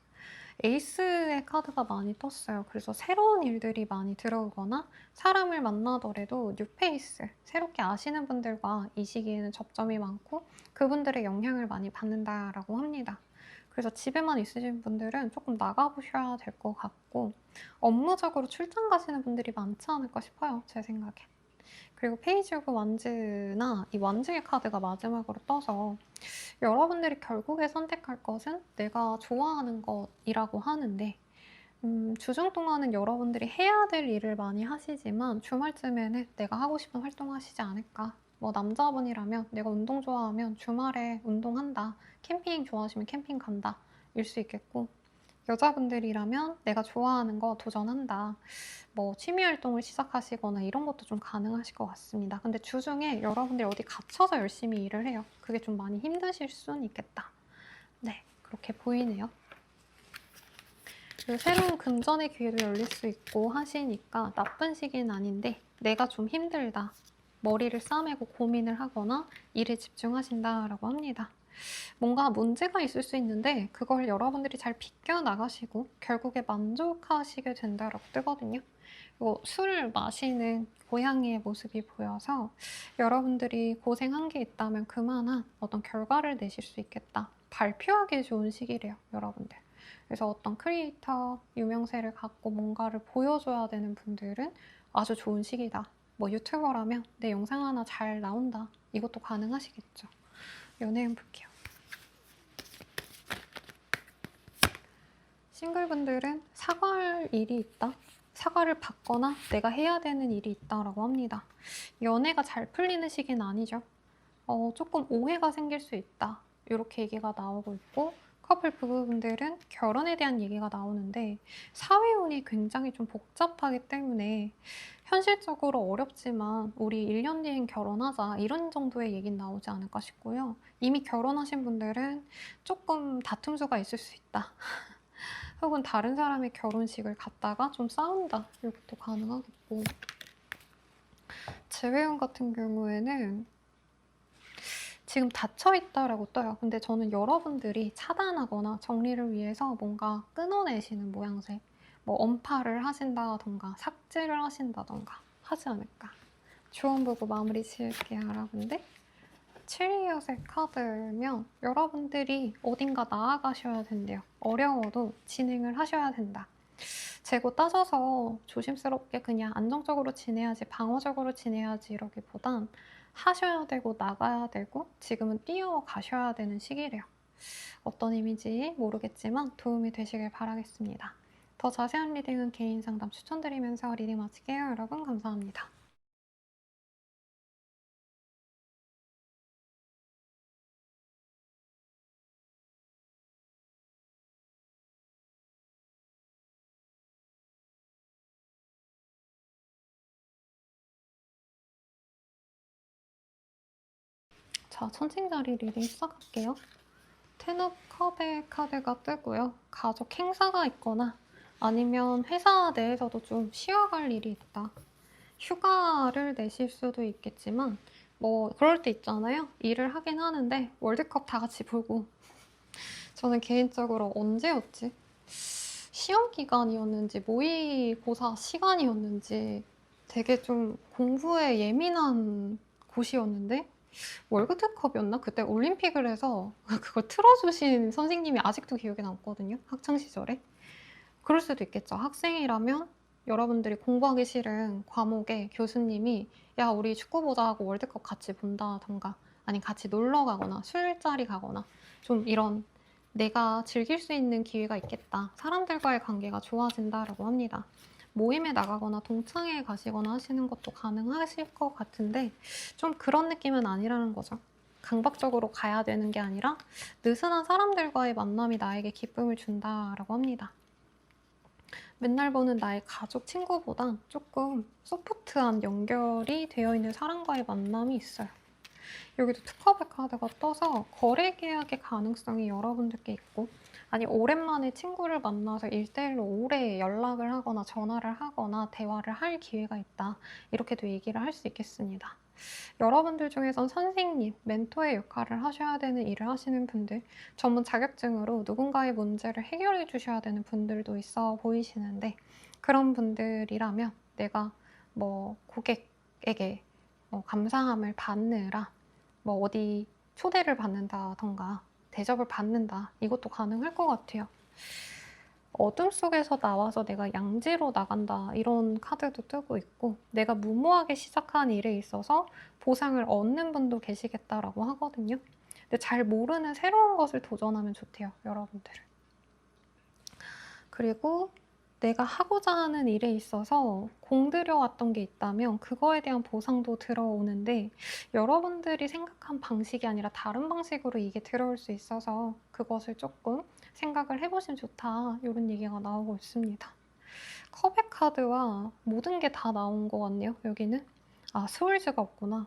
에이스의 카드가 많이 떴어요. 그래서 새로운 일들이 많이 들어오거나 사람을 만나더라도 뉴페이스, 새롭게 아시는 분들과 이 시기에는 접점이 많고 그분들의 영향을 많이 받는다라고 합니다. 그래서 집에만 있으신 분들은 조금 나가보셔야 될 것 같고, 업무적으로 출장 가시는 분들이 많지 않을까 싶어요, 제 생각에. 그리고 페이지 오브 완즈나 이 완즈의 카드가 마지막으로 떠서 여러분들이 결국에 선택할 것은 내가 좋아하는 것이라고 하는데, 주중 동안은 여러분들이 해야 될 일을 많이 하시지만 주말쯤에는 내가 하고 싶은 활동 하시지 않을까. 뭐 남자분이라면 내가 운동 좋아하면 주말에 운동한다, 캠핑 좋아하시면 캠핑 간다 일 수 있겠고, 여자분들이라면 내가 좋아하는 거 도전한다, 뭐 취미 활동을 시작하시거나 이런 것도 좀 가능하실 것 같습니다. 근데 주중에 여러분들이 어디 갇혀서 열심히 일을 해요. 그게 좀 많이 힘드실 수는 있겠다. 네, 그렇게 보이네요. 그리고 새로운 금전의 기회도 열릴 수 있고 하시니까 나쁜 시기는 아닌데, 내가 좀 힘들다, 머리를 싸매고 고민을 하거나 일에 집중하신다라고 합니다. 뭔가 문제가 있을 수 있는데 그걸 여러분들이 잘 비껴나가시고 결국에 만족하시게 된다라고 뜨거든요. 그리고 술을 마시는 고양이의 모습이 보여서 여러분들이 고생한 게 있다면 그만한 어떤 결과를 내실 수 있겠다. 발표하기 좋은 시기래요, 여러분들. 그래서 어떤 크리에이터, 유명세를 갖고 뭔가를 보여줘야 되는 분들은 아주 좋은 시기다. 뭐 유튜버라면 내 영상 하나 잘 나온다, 이것도 가능하시겠죠. 연애운 볼게요. 싱글분들은 사과할 일이 있다, 사과를 받거나 내가 해야 되는 일이 있다라고 합니다. 연애가 잘 풀리는 시기는 아니죠. 조금 오해가 생길 수 있다, 이렇게 얘기가 나오고 있고, 커플 부부분들은 결혼에 대한 얘기가 나오는데 사회운이 굉장히 좀 복잡하기 때문에 현실적으로 어렵지만 우리 1년 뒤엔 결혼하자, 이런 정도의 얘기는 나오지 않을까 싶고요. 이미 결혼하신 분들은 조금 다툼수가 있을 수 있다. 혹은 다른 사람의 결혼식을 갔다가 좀 싸운다, 이것도 가능하겠고, 재회원 같은 경우에는 지금 닫혀있다라고 떠요. 근데 저는 여러분들이 차단하거나 정리를 위해서 뭔가 끊어내시는 모양새, 뭐 언팔을 하신다던가 삭제를 하신다던가 하지 않을까. 조언 보고 마무리 지을게요, 여러분들. 체리엇의 카드면 여러분들이 어딘가 나아가셔야 된대요. 어려워도 진행을 하셔야 된다. 재고 따져서 조심스럽게 그냥 안정적으로 지내야지, 방어적으로 지내야지 이러기보단 하셔야 되고 나가야 되고 지금은 뛰어가셔야 되는 시기래요. 어떤 의미인지 모르겠지만 도움이 되시길 바라겠습니다. 더 자세한 리딩은 개인 상담 추천드리면서 리딩 마칠게요. 여러분 감사합니다. 자, 천칭자리 리딩 시작할게요. 텐 오브 컵의 카드가 뜨고요. 가족 행사가 있거나 아니면 회사 내에서도 좀 쉬어갈 일이 있다. 휴가를 내실 수도 있겠지만 뭐 그럴 때 있잖아요. 일을 하긴 하는데 월드컵 다 같이 보고 저는 개인적으로 언제였지? 시험 기간이었는지 모의고사 시간이었는지 되게 좀 공부에 예민한 곳이었는데 월드컵이었나? 그때 올림픽을 해서 그걸 틀어주신 선생님이 아직도 기억에 남거든요. 학창시절에. 그럴 수도 있겠죠. 학생이라면 여러분들이 공부하기 싫은 과목에 교수님이 야 우리 축구 보자 하고 월드컵 같이 본다던가 아니 같이 놀러 가거나 술자리 가거나 좀 이런 내가 즐길 수 있는 기회가 있겠다. 사람들과의 관계가 좋아진다라고 합니다. 모임에 나가거나 동창회에 가시거나 하시는 것도 가능하실 것 같은데 좀 그런 느낌은 아니라는 거죠. 강박적으로 가야 되는 게 아니라 느슨한 사람들과의 만남이 나에게 기쁨을 준다라고 합니다. 맨날 보는 나의 가족, 친구보다 조금 소프트한 연결이 되어 있는 사람과의 만남이 있어요. 여기도 특허백 카드가 떠서 거래 계약의 가능성이 여러분들께 있고 아니 오랜만에 친구를 만나서 1대1로 오래 연락을 하거나 전화를 하거나 대화를 할 기회가 있다. 이렇게도 얘기를 할 수 있겠습니다. 여러분들 중에선 선생님, 멘토의 역할을 하셔야 되는 일을 하시는 분들, 전문 자격증으로 누군가의 문제를 해결해 주셔야 되는 분들도 있어 보이시는데 그런 분들이라면 내가 뭐 고객에게 감사함을 받느라 뭐 어디 초대를 받는다던가 대접을 받는다 이것도 가능할 것 같아요. 어둠 속에서 나와서 내가 양지로 나간다 이런 카드도 뜨고 있고 내가 무모하게 시작한 일에 있어서 보상을 얻는 분도 계시겠다라고 하거든요. 근데 잘 모르는 새로운 것을 도전하면 좋대요, 여러분들은. 그리고 내가 하고자 하는 일에 있어서 공들여왔던 게 있다면 그거에 대한 보상도 들어오는데 여러분들이 생각한 방식이 아니라 다른 방식으로 이게 들어올 수 있어서 그것을 조금 생각을 해보시면 좋다 이런 얘기가 나오고 있습니다. 컵의 카드와 모든 게 다 나온 것 같네요. 여기는 스월즈가 없구나.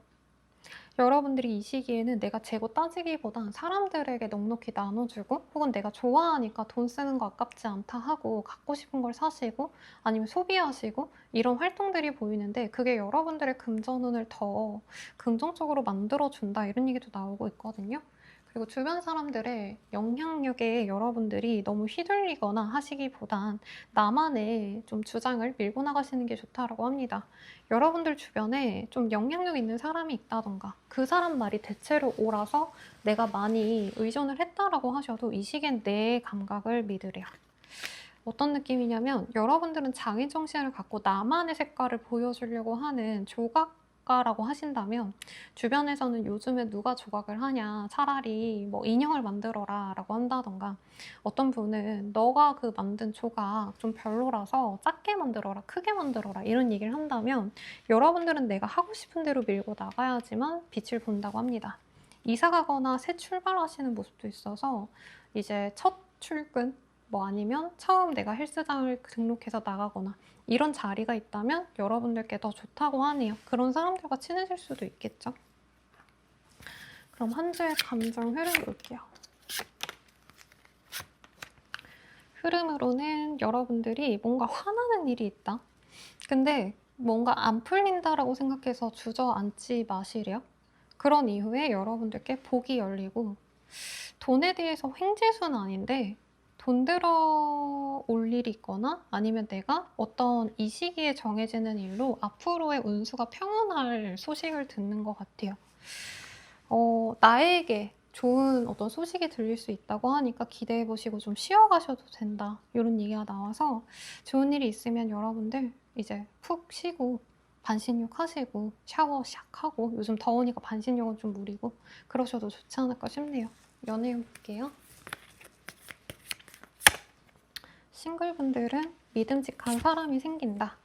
여러분들이 이 시기에는 내가 재고 따지기보단 사람들에게 넉넉히 나눠주고 혹은 내가 좋아하니까 돈 쓰는 거 아깝지 않다 하고 갖고 싶은 걸 사시고 아니면 소비하시고 이런 활동들이 보이는데 그게 여러분들의 금전운을 더 긍정적으로 만들어준다 이런 얘기도 나오고 있거든요. 그리고 주변 사람들의 영향력에 여러분들이 너무 휘둘리거나 하시기보단 나만의 좀 주장을 밀고 나가시는 게 좋다라고 합니다. 여러분들 주변에 좀 영향력 있는 사람이 있다던가 그 사람 말이 대체로 옳아서 내가 많이 의존을 했다라고 하셔도 이 시기엔 내 감각을 믿으래요. 어떤 느낌이냐면 여러분들은 장인정신을 갖고 나만의 색깔을 보여주려고 하는 조각가라고 하신다면 주변에서는 요즘에 누가 조각을 하냐 차라리 뭐 인형을 만들어라 라고 한다던가 어떤 분은 너가 그 만든 조각 좀 별로라서 작게 만들어라 크게 만들어라 이런 얘기를 한다면 여러분들은 내가 하고 싶은 대로 밀고 나가야지만 빛을 본다고 합니다. 이사 가거나 새 출발하시는 모습도 있어서 이제 첫 출근 뭐 아니면 처음 내가 헬스장을 등록해서 나가거나 이런 자리가 있다면 여러분들께 더 좋다고 하네요. 그런 사람들과 친해질 수도 있겠죠. 그럼 한 주의 감정 흐름 볼게요. 흐름으로는 여러분들이 뭔가 화나는 일이 있다. 근데 뭔가 안 풀린다라고 생각해서 주저앉지 마시래요. 그런 이후에 여러분들께 복이 열리고 돈에 대해서 횡재수는 아닌데 돈 들어올 일이 있거나 아니면 내가 어떤 이 시기에 정해지는 일로 앞으로의 운수가 평온할 소식을 듣는 것 같아요. 나에게 좋은 어떤 소식이 들릴 수 있다고 하니까 기대해보시고 좀 쉬어가셔도 된다. 이런 얘기가 나와서 좋은 일이 있으면 여러분들 이제 푹 쉬고 반신욕 하시고 샤워 샥 하고 요즘 더우니까 반신욕은 좀 무리고 그러셔도 좋지 않을까 싶네요. 연애운 볼게요. 싱글분들은 믿음직한 사람이 생긴다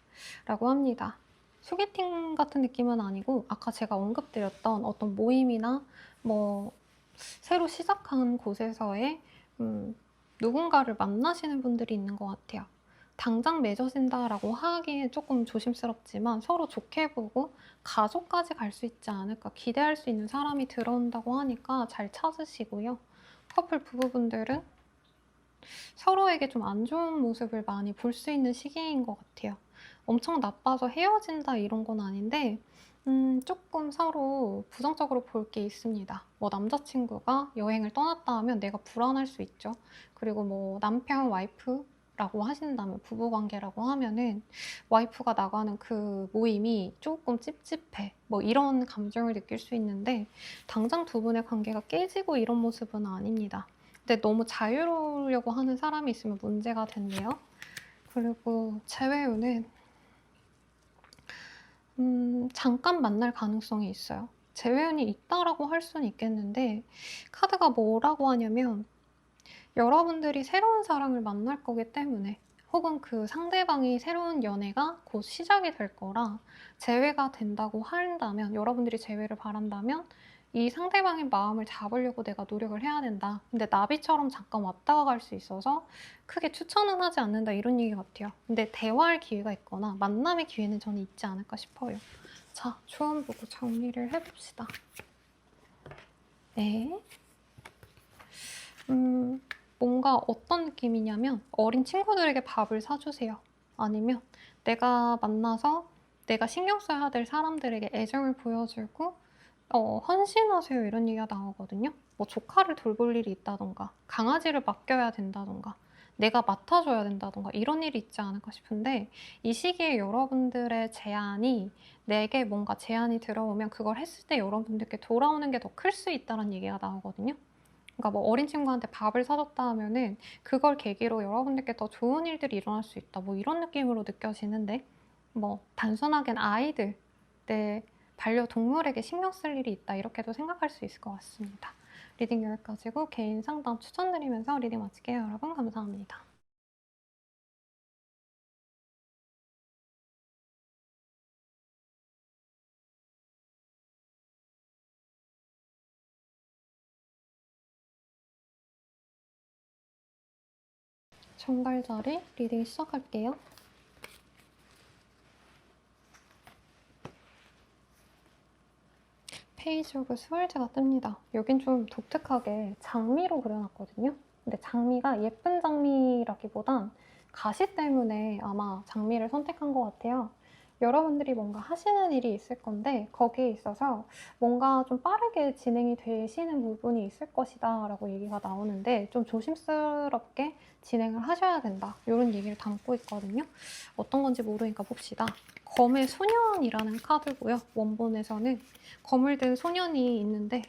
라고 합니다. 소개팅 같은 느낌은 아니고 아까 제가 언급드렸던 어떤 모임이나 뭐 새로 시작한 곳에서의 누군가를 만나시는 분들이 있는 것 같아요. 당장 맺어진다라고 하기엔 조금 조심스럽지만 서로 좋게 보고 가족까지 갈 수 있지 않을까 기대할 수 있는 사람이 들어온다고 하니까 잘 찾으시고요. 커플 부부분들은 서로에게 좀 안 좋은 모습을 많이 볼 수 있는 시기인 것 같아요. 엄청 나빠서 헤어진다 이런 건 아닌데 조금 서로 부정적으로 볼 게 있습니다. 뭐 남자친구가 여행을 떠났다 하면 내가 불안할 수 있죠. 그리고 뭐 남편, 와이프라고 하신다면, 부부관계라고 하면은 와이프가 나가는 그 모임이 조금 찝찝해. 뭐 이런 감정을 느낄 수 있는데 당장 두 분의 관계가 깨지고 이런 모습은 아닙니다. 근데 너무 자유로우려고 하는 사람이 있으면 문제가 된대요. 그리고 재회운은 잠깐 만날 가능성이 있어요. 재회운이 있다라고 할 수는 있겠는데 카드가 뭐라고 하냐면 여러분들이 새로운 사랑을 만날 거기 때문에 혹은 그 상대방이 새로운 연애가 곧 시작이 될 거라 재회가 된다고 한다면 여러분들이 재회를 바란다면 이 상대방의 마음을 잡으려고 내가 노력을 해야 된다. 근데 나비처럼 잠깐 왔다가 갈 수 있어서 크게 추천은 하지 않는다 이런 얘기 같아요. 근데 대화할 기회가 있거나 만남의 기회는 저는 있지 않을까 싶어요. 자, 초안 보고 정리를 해봅시다. 네. 뭔가 어떤 느낌이냐면 어린 친구들에게 밥을 사주세요. 아니면 내가 만나서 내가 신경 써야 될 사람들에게 애정을 보여주고 헌신하세요 이런 얘기가 나오거든요. 뭐 조카를 돌볼 일이 있다던가 강아지를 맡겨야 된다던가 내가 맡아줘야 된다던가 이런 일이 있지 않을까 싶은데 이 시기에 여러분들의 제안이 내게 뭔가 제안이 들어오면 그걸 했을 때 여러분들께 돌아오는 게 더 클 수 있다는 얘기가 나오거든요. 그러니까 뭐 어린 친구한테 밥을 사줬다 하면은 그걸 계기로 여러분들께 더 좋은 일들이 일어날 수 있다. 뭐 이런 느낌으로 느껴지는데 뭐 단순하게는 아이들, 내 반려동물에게 신경 쓸 일이 있다. 이렇게도 생각할 수 있을 것 같습니다. 리딩 여기까지고 개인 상담 추천드리면서 리딩 마칠게요. 여러분 감사합니다. 정갈자리 리딩 시작할게요. 페이지 오브 스월드가 뜹니다. 여긴 좀 독특하게 장미로 그려놨거든요. 근데 장미가 예쁜 장미라기보단 가시 때문에 아마 장미를 선택한 것 같아요. 여러분들이 뭔가 하시는 일이 있을 건데 거기에 있어서 뭔가 좀 빠르게 진행이 되시는 부분이 있을 것이다 라고 얘기가 나오는데 좀 조심스럽게 진행을 하셔야 된다 이런 얘기를 담고 있거든요. 어떤 건지 모르니까 봅시다. 검의 소년이라는 카드고요. 원본에서는 검을 든 소년이 있는데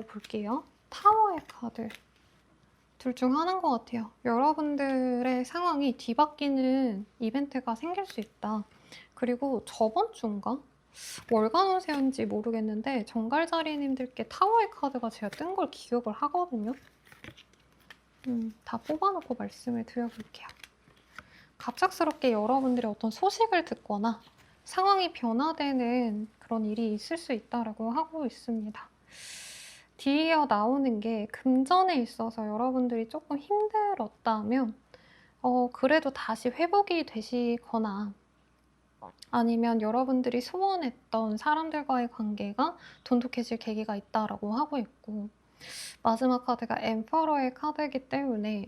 볼게요. 타워의 카드. 둘 중 하나인 것 같아요. 여러분들의 상황이 뒤바뀌는 이벤트가 생길 수 있다. 그리고 저번 주인가? 월간운세인지 모르겠는데 정갈자리님들께 타워의 카드가 제가 뜬 걸 기억을 하거든요. 다 뽑아놓고 말씀을 드려볼게요. 갑작스럽게 여러분들이 어떤 소식을 듣거나 상황이 변화되는 그런 일이 있을 수 있다고 하고 있습니다. 뒤이어 나오는 게 금전에 있어서 여러분들이 조금 힘들었다면 그래도 다시 회복이 되시거나 아니면 여러분들이 소원했던 사람들과의 관계가 돈독해질 계기가 있다라고 하고 있고 마지막 카드가 엠퍼러의 카드이기 때문에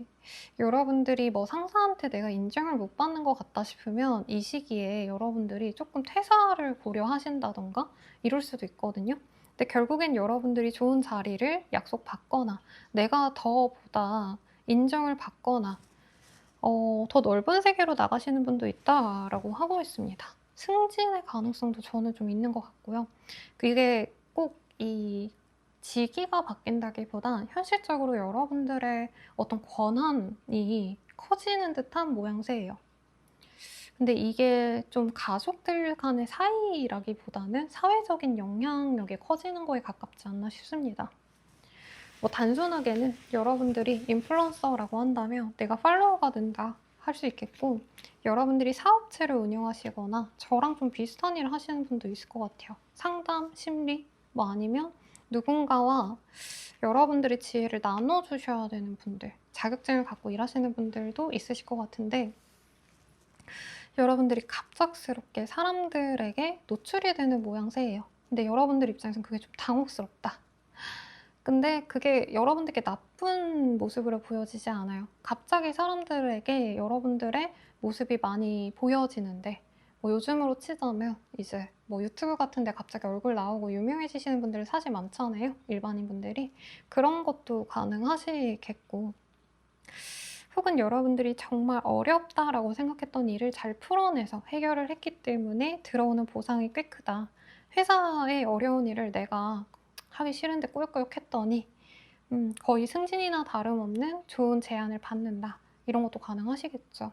여러분들이 뭐 상사한테 내가 인정을 못 받는 것 같다 싶으면 이 시기에 여러분들이 조금 퇴사를 고려하신다던가 이럴 수도 있거든요. 근데 결국엔 여러분들이 좋은 자리를 약속받거나 내가 더 보다 인정을 받거나 더 넓은 세계로 나가시는 분도 있다라고 하고 있습니다. 승진의 가능성도 저는 좀 있는 것 같고요. 이게 꼭 이 직위가 바뀐다기보다 현실적으로 여러분들의 어떤 권한이 커지는 듯한 모양새예요. 근데 이게 좀 가족들 간의 사이라기보다는 사회적인 영향력이 커지는 거에 가깝지 않나 싶습니다. 뭐 단순하게는 여러분들이 인플루언서라고 한다면 내가 팔로워가 된다 할 수 있겠고 여러분들이 사업체를 운영하시거나 저랑 좀 비슷한 일을 하시는 분도 있을 것 같아요. 상담, 심리, 뭐 아니면 누군가와 여러분들의 지혜를 나눠주셔야 되는 분들, 자격증을 갖고 일하시는 분들도 있으실 것 같은데 여러분들이 갑작스럽게 사람들에게 노출이 되는 모양새예요. 근데 여러분들 입장에서는 그게 좀 당혹스럽다. 근데 그게 여러분들께 나쁜 모습으로 보여지지 않아요. 갑자기 사람들에게 여러분들의 모습이 많이 보여지는데 뭐 요즘으로 치자면 이제 뭐 유튜브 같은 데 갑자기 얼굴 나오고 유명해지시는 분들 사실 많잖아요. 일반인 분들이. 그런 것도 가능하시겠고, 혹은 여러분들이 정말 어렵다라고 생각했던 일을 잘 풀어내서 해결을 했기 때문에 들어오는 보상이 꽤 크다. 회사의 어려운 일을 내가 하기 싫은데 꾸역꾸역 했더니 거의 승진이나 다름없는 좋은 제안을 받는다. 이런 것도 가능하시겠죠.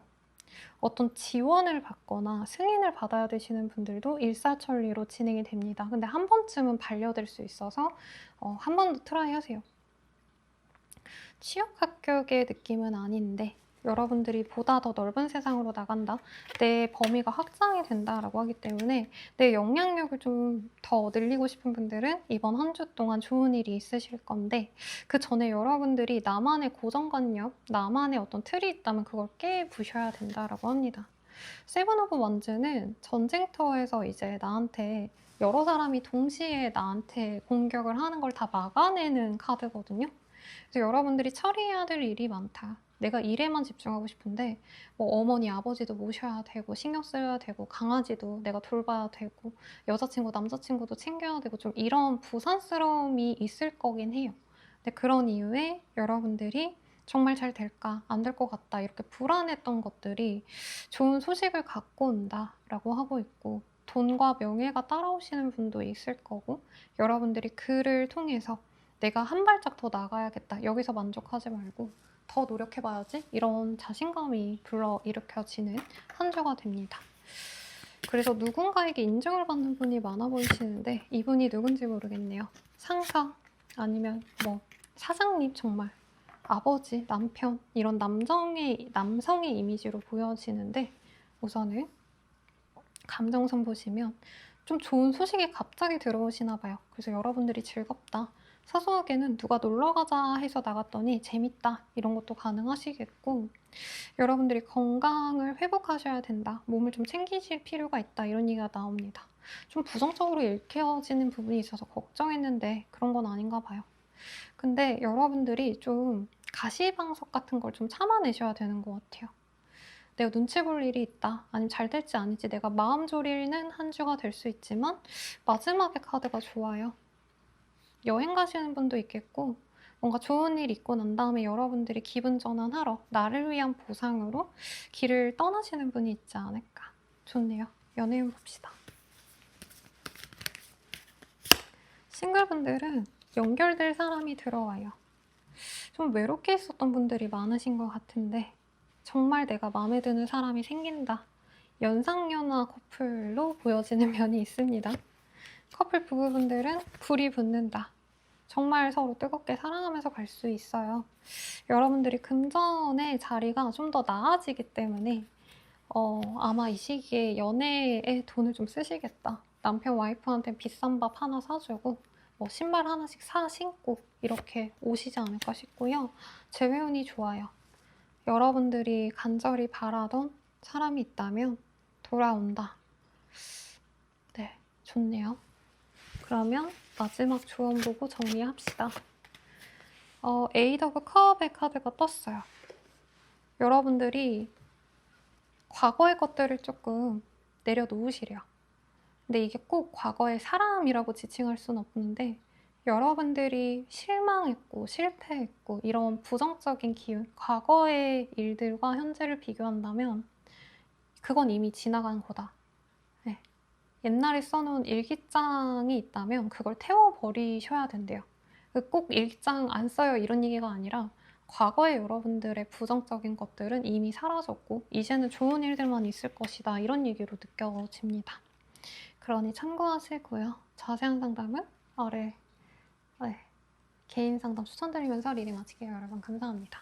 어떤 지원을 받거나 승인을 받아야 되시는 분들도 일사천리로 진행이 됩니다. 근데 한 번쯤은 반려될 수 있어서 한 번 더 트라이 하세요. 취업 합격의 느낌은 아닌데 여러분들이 보다 더 넓은 세상으로 나간다, 내 범위가 확장이 된다라고 하기 때문에 내 영향력을 좀 더 늘리고 싶은 분들은 이번 한 주 동안 좋은 일이 있으실 건데, 그 전에 여러분들이 나만의 고정관념, 나만의 어떤 틀이 있다면 그걸 깨부셔야 된다라고 합니다. 세븐 오브 원즈는 전쟁터에서 이제 나한테 여러 사람이 동시에 나한테 공격을 하는 걸 다 막아내는 카드거든요. 그래서 여러분들이 처리해야 될 일이 많다. 내가 일에만 집중하고 싶은데 뭐 어머니, 아버지도 모셔야 되고 신경 써야 되고 강아지도 내가 돌봐야 되고 여자친구, 남자친구도 챙겨야 되고 좀 이런 부산스러움이 있을 거긴 해요. 근데 그런 이유에 여러분들이 정말 잘 될까? 안 될 것 같다. 이렇게 불안했던 것들이 좋은 소식을 갖고 온다라고 하고 있고, 돈과 명예가 따라오시는 분도 있을 거고, 여러분들이 그를 통해서 내가 한 발짝 더 나가야겠다. 여기서 만족하지 말고 더 노력해봐야지. 이런 자신감이 불러일으켜지는 한 주가 됩니다. 그래서 누군가에게 인정을 받는 분이 많아 보이시는데 이분이 누군지 모르겠네요. 상사 아니면 뭐 사장님, 정말 아버지, 남편, 이런 남성의 이미지로 보여지는데, 우선은 감정선 보시면 좀 좋은 소식이 갑자기 들어오시나 봐요. 그래서 여러분들이 즐겁다, 사소하게는 누가 놀러 가자 해서 나갔더니 재밌다, 이런 것도 가능하시겠고, 여러분들이 건강을 회복하셔야 된다, 몸을 좀 챙기실 필요가 있다, 이런 얘기가 나옵니다. 좀 부정적으로 읽혀지는 부분이 있어서 걱정했는데 그런 건 아닌가 봐요. 근데 여러분들이 좀 가시방석 같은 걸 좀 참아내셔야 되는 것 같아요. 내가 눈치 볼 일이 있다, 아니면 잘 될지 아닐지 내가 마음 졸이는 한 주가 될 수 있지만, 마지막에 카드가 좋아요. 여행 가시는 분도 있겠고, 뭔가 좋은 일 있고 난 다음에 여러분들이 기분 전환하러 나를 위한 보상으로 길을 떠나시는 분이 있지 않을까. 좋네요. 연애운 봅시다. 싱글분들은 연결될 사람이 들어와요. 좀 외롭게 있었던 분들이 많으신 것 같은데 정말 내가 마음에 드는 사람이 생긴다. 연상연하 커플로 보여지는 면이 있습니다. 커플 부부분들은 불이 붙는다. 정말 서로 뜨겁게 사랑하면서 갈 수 있어요. 여러분들이 금전의 자리가 좀 더 나아지기 때문에 아마 이 시기에 연애에 돈을 좀 쓰시겠다. 남편 와이프한테 비싼 밥 하나 사주고 뭐 신발 하나씩 사 신고 이렇게 오시지 않을까 싶고요. 재회운이 좋아요. 여러분들이 간절히 바라던 사람이 있다면 돌아온다. 네, 좋네요. 그러면 마지막 조언 보고 정리합시다. 에이드 오브 컵의 카드가 떴어요. 여러분들이 과거의 것들을 조금 내려놓으시래요. 근데 이게 꼭 과거의 사람이라고 지칭할 수는 없는데, 여러분들이 실망했고 실패했고 이런 부정적인 기운, 과거의 일들과 현재를 비교한다면 그건 이미 지나간 거다. 네. 옛날에 써놓은 일기장이 있다면 그걸 태워버리셔야 된대요. 꼭 일기장 안 써요 이런 얘기가 아니라, 과거의 여러분들의 부정적인 것들은 이미 사라졌고 이제는 좋은 일들만 있을 것이다, 이런 얘기로 느껴집니다. 그러니 참고하시고요. 자세한 상담은 아래 개인 상담 추천드리면서 리딩 마칠게요. 여러분 감사합니다.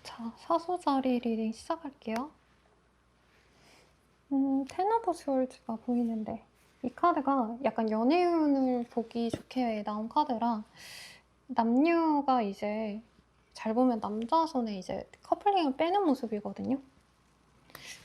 자, 사소자리 리딩 시작할게요. 텐 오브 스월드가 보이는데 이 카드가 약간 연애운을 보기 좋게 나온 카드라, 남녀가 이제 잘 보면 남자 손에 이제 커플링을 빼는 모습이거든요.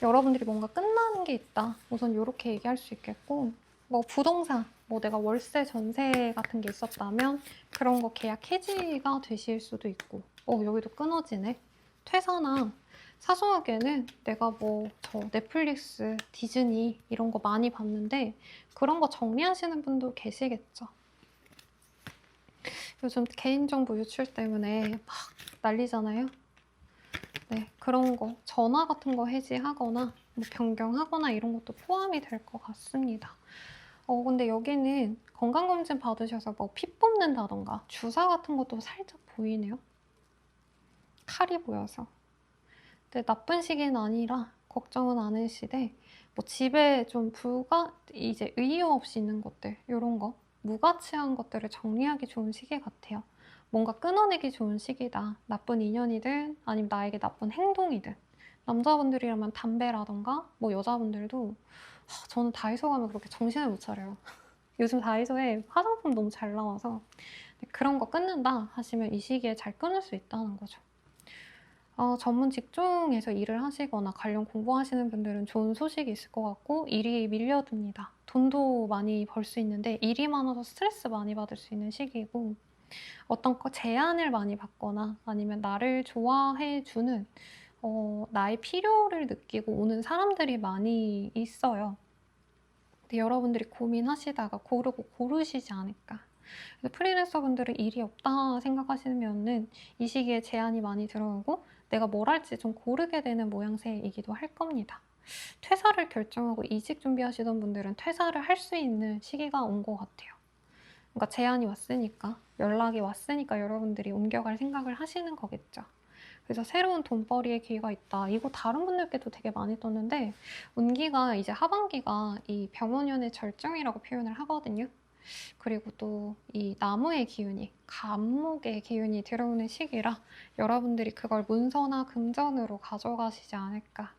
여러분들이 뭔가 끝나는 게 있다. 우선 이렇게 얘기할 수 있겠고, 뭐 부동산, 뭐 내가 월세, 전세 같은 게 있었다면 그런 거 계약 해지가 되실 수도 있고, 여기도 끊어지네. 퇴사나 사소하게는 내가 뭐 저 넷플릭스, 디즈니 이런 거 많이 봤는데 그런 거 정리하시는 분도 계시겠죠. 요즘 개인정보 유출 때문에 막 난리잖아요. 네, 그런 거 전화 같은 거 해지하거나 뭐 변경하거나 이런 것도 포함이 될 것 같습니다. 근데 여기는 건강검진 받으셔서 뭐 피 뽑는다던가 주사 같은 것도 살짝 보이네요. 칼이 보여서. 근데 나쁜 시기는 아니라 걱정은 안 하시되 뭐 집에 좀 이제 의유 없이 있는 것들 이런 거 무가치한 것들을 정리하기 좋은 시기 같아요. 뭔가 끊어내기 좋은 시기다. 나쁜 인연이든 아니면 나에게 나쁜 행동이든. 남자분들이라면 담배라던가 뭐 여자분들도 저는 다이소 가면 그렇게 정신을 못 차려요. 요즘 다이소에 화장품 너무 잘 나와서 그런 거 끊는다 하시면 이 시기에 잘 끊을 수 있다는 거죠. 전문 직종에서 일을 하시거나 관련 공부하시는 분들은 좋은 소식이 있을 것 같고 일이 밀려듭니다. 돈도 많이 벌 수 있는데 일이 많아서 스트레스 많이 받을 수 있는 시기이고 어떤 제안을 많이 받거나 아니면 나를 좋아해주는 나의 필요를 느끼고 오는 사람들이 많이 있어요. 근데 여러분들이 고민하시다가 고르시지 않을까. 그래서 프리랜서 분들은 일이 없다 생각하시면은 이 시기에 제안이 많이 들어오고 내가 뭘 할지 좀 고르게 되는 모양새이기도 할 겁니다. 퇴사를 결정하고 이직 준비하시던 분들은 퇴사를 할 수 있는 시기가 온 것 같아요. 그러니까 제안이 왔으니까, 연락이 왔으니까 여러분들이 옮겨갈 생각을 하시는 거겠죠. 그래서 새로운 돈벌이의 기회가 있다. 이거 다른 분들께도 되게 많이 떴는데 운기가 이제 하반기가 이 병원연의 절정이라고 표현을 하거든요. 그리고 또 이 나무의 기운이, 감목의 기운이 들어오는 시기라 여러분들이 그걸 문서나 금전으로 가져가시지 않을까.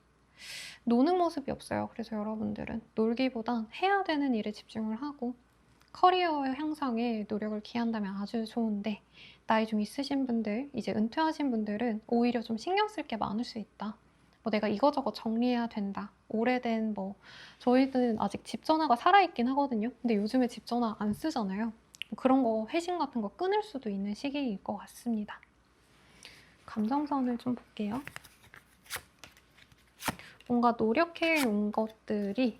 노는 모습이 없어요. 그래서 여러분들은 놀기보단 해야 되는 일에 집중을 하고 커리어 향상에 노력을 기한다면 아주 좋은데 나이 좀 있으신 분들, 이제 은퇴하신 분들은 오히려 좀 신경 쓸 게 많을 수 있다. 뭐 내가 이거저거 정리해야 된다. 오래된 저희는 아직 집 전화가 살아있긴 하거든요. 근데 요즘에 집 전화 안 쓰잖아요. 그런 거 회신 같은 거 끊을 수도 있는 시기일 것 같습니다. 감정선을 좀 볼게요. 뭔가 노력해 온 것들이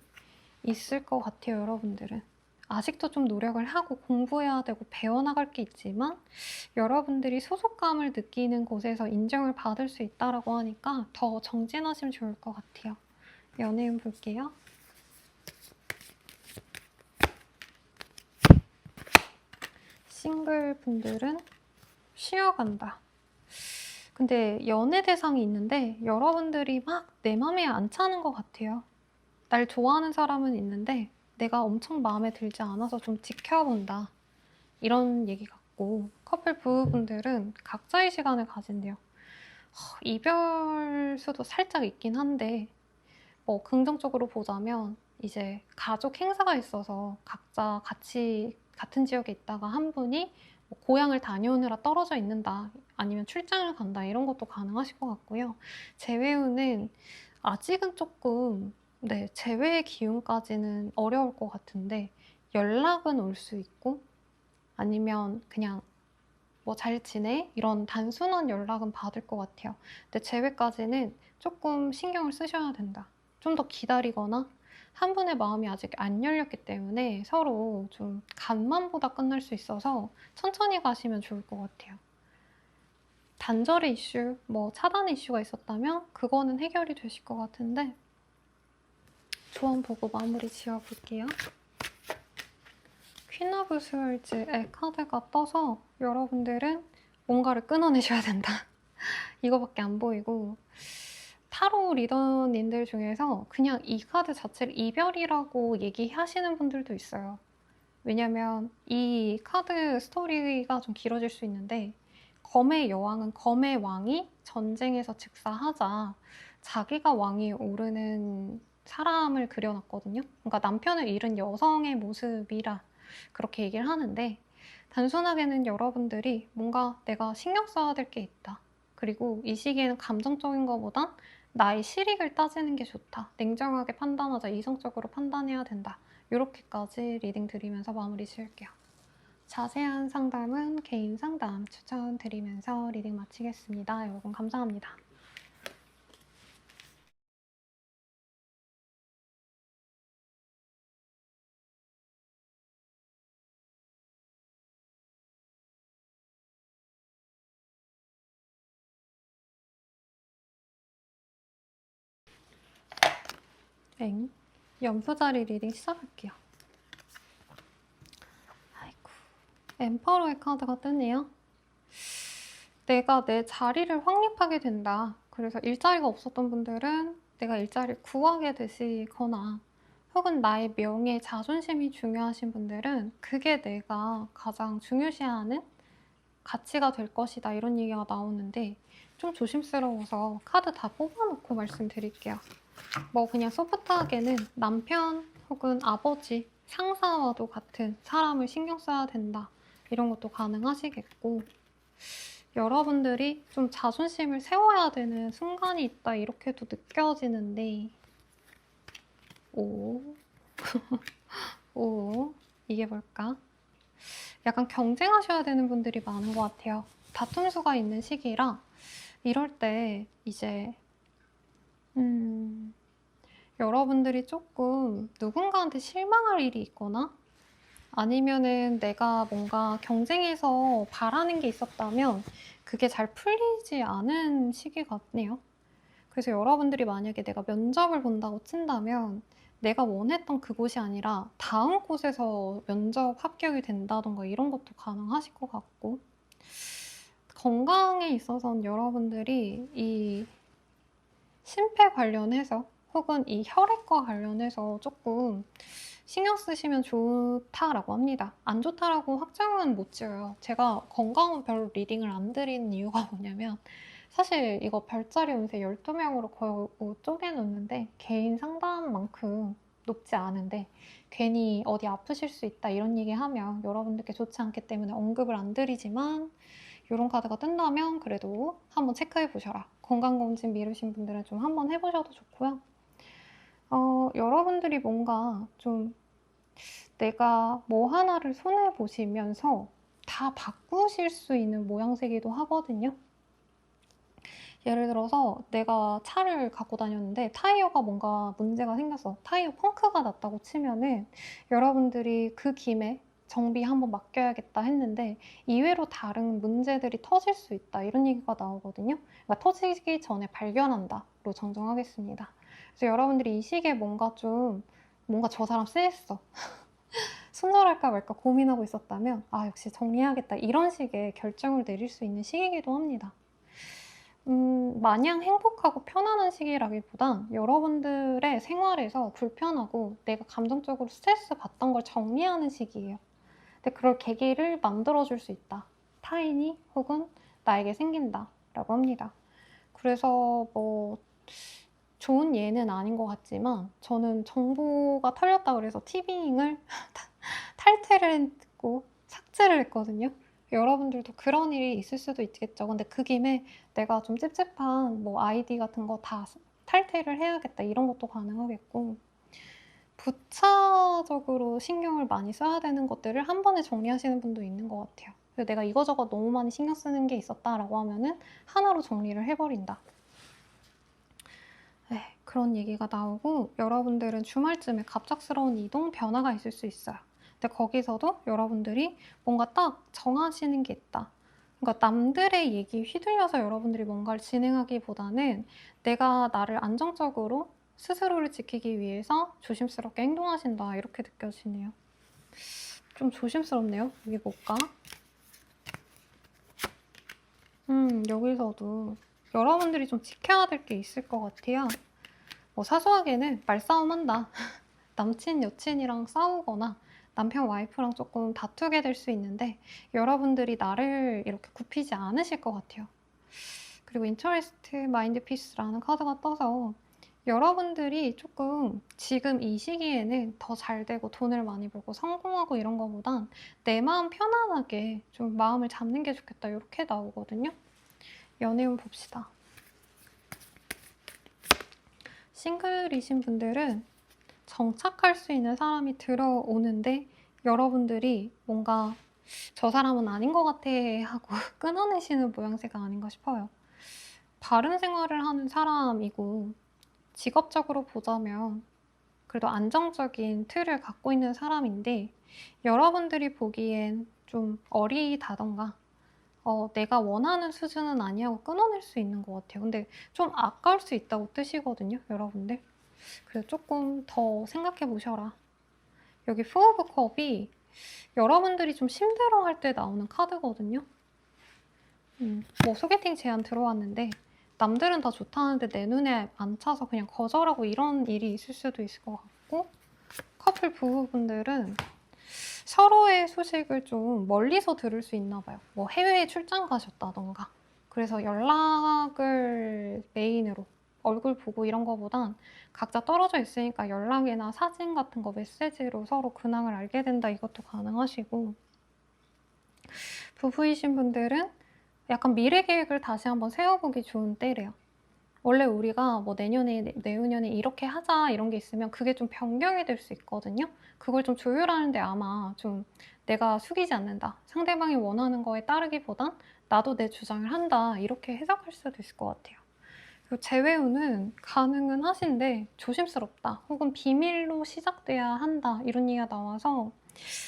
있을 것 같아요, 여러분들은. 아직도 좀 노력을 하고 공부해야 되고 배워나갈 게 있지만 여러분들이 소속감을 느끼는 곳에서 인정을 받을 수 있다고 하니까 더 정진하시면 좋을 것 같아요. 연애운 볼게요. 싱글 분들은 쉬어간다. 근데 연애 대상이 있는데 여러분들이 막 내 맘에 안 차는 것 같아요. 날 좋아하는 사람은 있는데 내가 엄청 마음에 들지 않아서 좀 지켜본다. 이런 얘기 같고 커플 부부분들은 각자의 시간을 가진대요. 이별수도 살짝 있긴 한데 긍정적으로 보자면 이제 가족 행사가 있어서 각자 같이 같은 지역에 있다가 한 분이 고향을 다녀오느라 떨어져 있는다 아니면 출장을 간다 이런 것도 가능하실 것 같고요. 재회우는 아직은 조금 재회의 기운까지는 어려울 것 같은데 연락은 올 수 있고 아니면 그냥 잘 지내? 이런 단순한 연락은 받을 것 같아요. 근데 재회까지는 조금 신경을 쓰셔야 된다. 좀 더 기다리거나 한 분의 마음이 아직 안 열렸기 때문에 서로 좀 간만보다 끝날 수 있어서 천천히 가시면 좋을 것 같아요. 단절의 이슈, 차단의 이슈가 있었다면 그거는 해결이 되실 것 같은데 조언 보고 마무리 지어볼게요. 퀸 오브 스월즈의 카드가 떠서 여러분들은 뭔가를 끊어내셔야 된다. 이거밖에 안 보이고 타로 리더님들 중에서 그냥 이 카드 자체를 이별이라고 얘기하시는 분들도 있어요. 왜냐면 이 카드 스토리가 좀 길어질 수 있는데 검의 여왕은 검의 왕이 전쟁에서 즉사하자 자기가 왕위에 오르는 사람을 그려놨거든요. 그러니까 남편을 잃은 여성의 모습이라 그렇게 얘기를 하는데 단순하게는 여러분들이 뭔가 내가 신경 써야 될 게 있다. 그리고 이 시기에는 감정적인 것보단 나의 실익을 따지는 게 좋다. 냉정하게 판단하자. 이성적으로 판단해야 된다. 이렇게까지 리딩 드리면서 마무리 지을게요. 자세한 상담은 개인 상담 추천드리면서 리딩 마치겠습니다. 여러분 감사합니다. 엥? 연표자리 리딩 시작할게요. 아이고, 엠퍼러의 카드가 뜨네요. 내가 내 자리를 확립하게 된다. 그래서 일자리가 없었던 분들은 내가 일자리를 구하게 되시거나 혹은 나의 명예, 자존심이 중요하신 분들은 그게 내가 가장 중요시하는 가치가 될 것이다. 이런 얘기가 나오는데 좀 조심스러워서 카드 다 뽑아놓고 말씀드릴게요. 뭐 그냥 소프트하게는 남편 혹은 아버지, 상사와도 같은 사람을 신경 써야 된다. 이런 것도 가능하시겠고 여러분들이 좀 자존심을 세워야 되는 순간이 있다. 이렇게도 느껴지는데 오, 오, 이게 뭘까? 약간 경쟁하셔야 되는 분들이 많은 것 같아요. 다툼수가 있는 시기라 이럴 때 이제 여러분들이 조금 누군가한테 실망할 일이 있거나 아니면은 내가 뭔가 경쟁에서 바라는 게 있었다면 그게 잘 풀리지 않은 시기 같네요. 그래서 여러분들이 만약에 내가 면접을 본다고 친다면 내가 원했던 그곳이 아니라 다음 곳에서 면접 합격이 된다던가 이런 것도 가능하실 것 같고 건강에 있어서는 여러분들이 이 심폐 관련해서 혹은 이 혈액과 관련해서 조금 신경 쓰시면 좋다라고 합니다. 안 좋다라고 확정은 못 지어요. 제가 건강은 별로 리딩을 안 드리는 이유가 뭐냐면 사실 이거 별자리 운세 12명으로 걸고 쪼개놓는데 개인 상담만큼 높지 않은데 괜히 어디 아프실 수 있다 이런 얘기하면 여러분들께 좋지 않기 때문에 언급을 안 드리지만 이런 카드가 뜬다면 그래도 한번 체크해 보셔라. 건강검진 미루신 분들은 좀 한번 해보셔도 좋고요. 여러분들이 뭔가 좀 내가 뭐 하나를 손해보시면서 다 바꾸실 수 있는 모양새기도 하거든요. 예를 들어서 내가 차를 갖고 다녔는데 타이어가 뭔가 문제가 생겼어. 타이어 펑크가 났다고 치면은 여러분들이 그 김에 정비 한번 맡겨야겠다 했는데 이외로 다른 문제들이 터질 수 있다. 이런 얘기가 나오거든요. 그러니까 터지기 전에 발견한다로 정정하겠습니다. 그래서 여러분들이 이 시기에 뭔가 저 사람 쎄했어. 순절할까 말까 고민하고 있었다면 아 역시 정리해야겠다. 이런 식의 결정을 내릴 수 있는 시기이기도 합니다. 마냥 행복하고 편안한 시기라기보단 여러분들의 생활에서 불편하고 내가 감정적으로 스트레스 받던 걸 정리하는 시기예요. 근데 그럴 계기를 만들어줄 수 있다. 타인이 혹은 나에게 생긴다. 라고 합니다. 그래서 뭐 좋은 예는 아닌 것 같지만 저는 정보가 털렸다 그래서 티빙을 탈퇴를 했고 삭제를 했거든요. 여러분들도 그런 일이 있을 수도 있겠죠. 근데 그 김에 내가 좀 찝찝한 뭐 아이디 같은 거 다 탈퇴를 해야겠다 이런 것도 가능하겠고 부차적으로 신경을 많이 써야 되는 것들을 한 번에 정리하시는 분도 있는 것 같아요. 그래서 내가 이거저거 너무 많이 신경 쓰는 게 있었다라고 하면은 하나로 정리를 해버린다. 네, 그런 얘기가 나오고 여러분들은 주말쯤에 갑작스러운 이동 변화가 있을 수 있어요. 근데 거기서도 여러분들이 뭔가 딱 정하시는 게 있다. 그러니까 남들의 얘기에 휘둘려서 여러분들이 뭔가를 진행하기보다는 내가 나를 안정적으로 스스로를 지키기 위해서 조심스럽게 행동하신다. 이렇게 느껴지네요. 좀 조심스럽네요. 이게 뭘까? 여기서도 여러분들이 좀 지켜야 될 게 있을 것 같아요. 뭐 사소하게는 말싸움한다. 남친, 여친이랑 싸우거나 남편, 와이프랑 조금 다투게 될 수 있는데 여러분들이 나를 이렇게 굽히지 않으실 것 같아요. 그리고 인터레스트 마인드 피스라는 카드가 떠서 여러분들이 조금 지금 이 시기에는 더 잘 되고 돈을 많이 벌고 성공하고 이런 거보단 내 마음 편안하게 좀 마음을 잡는 게 좋겠다 이렇게 나오거든요. 연애운 봅시다. 싱글이신 분들은 정착할 수 있는 사람이 들어오는데 여러분들이 뭔가 저 사람은 아닌 것 같아 하고 끊어내시는 모양새가 아닌가 싶어요. 바른 생활을 하는 사람이고 직업적으로 보자면 그래도 안정적인 틀을 갖고 있는 사람인데 여러분들이 보기엔 좀 어리다던가 내가 원하는 수준은 아니하고 끊어낼 수 있는 것 같아요. 근데 좀 아까울 수 있다고 뜻이거든요, 여러분들. 그래서 조금 더 생각해 보셔라. 여기 포 오브 컵이 여러분들이 좀 힘들어할 때 나오는 카드거든요. 뭐 소개팅 제안 들어왔는데 남들은 다 좋다는데 내 눈에 안 차서 그냥 거절하고 이런 일이 있을 수도 있을 것 같고, 커플 부부분들은 서로의 소식을 좀 멀리서 들을 수 있나 봐요. 뭐 해외에 출장 가셨다던가. 그래서 연락을 메인으로 얼굴 보고 이런 거보단 각자 떨어져 있으니까 연락이나 사진 같은 거 메시지로 서로 근황을 알게 된다, 이것도 가능하시고, 부부이신 분들은 약간 미래 계획을 다시 한번 세워보기 좋은 때래요. 원래 우리가 뭐 내년에, 내후년에 이렇게 하자 이런 게 있으면 그게 좀 변경이 될 수 있거든요. 그걸 좀 조율하는데 아마 좀 내가 숙이지 않는다, 상대방이 원하는 거에 따르기보단 나도 내 주장을 한다, 이렇게 해석할 수도 있을 것 같아요. 그리고 재회운은 가능은 하신데 조심스럽다, 혹은 비밀로 시작돼야 한다, 이런 얘기가 나와서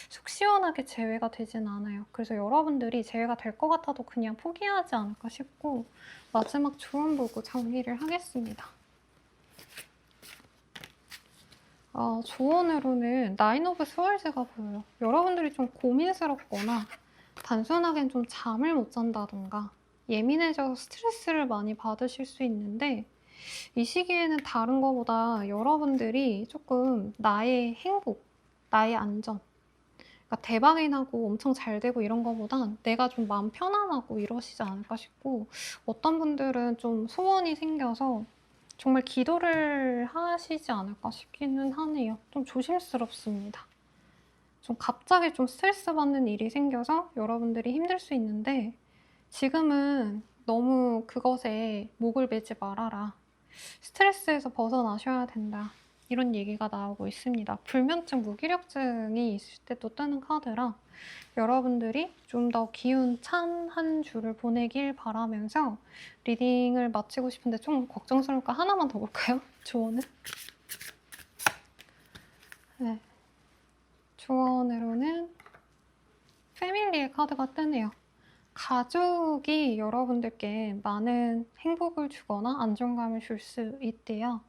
속 시원하게 재회가 되진 않아요. 그래서 여러분들이 재회가 될 것 같아도 그냥 포기하지 않을까 싶고, 마지막 조언 보고 정리를 하겠습니다. 조언으로는 나인 오브 스월즈가 보여요. 여러분들이 좀 고민스럽거나 단순하게 좀 잠을 못 잔다던가 예민해져서 스트레스를 많이 받으실 수 있는데, 이 시기에는 다른 거보다 여러분들이 조금 나의 행복, 나의 안전, 그러니까 대박이 나고 엄청 잘 되고 이런 거보단 내가 좀 마음 편안하고 이러시지 않을까 싶고, 어떤 분들은 좀 소원이 생겨서 정말 기도를 하시지 않을까 싶기는 하네요. 좀 조심스럽습니다. 좀 갑자기 좀 스트레스 받는 일이 생겨서 여러분들이 힘들 수 있는데 지금은 너무 그것에 목을 매지 말아라, 스트레스에서 벗어나셔야 된다, 이런 얘기가 나오고 있습니다. 불면증, 무기력증이 있을 때 또 뜨는 카드라 여러분들이 좀 더 기운 찬 한 주를 보내길 바라면서 리딩을 마치고 싶은데 좀 걱정스러우니까 하나만 더 볼까요? 조언을? 네. 조언으로는 패밀리의 카드가 뜨네요. 가족이 여러분들께 많은 행복을 주거나 안정감을 줄 수 있대요.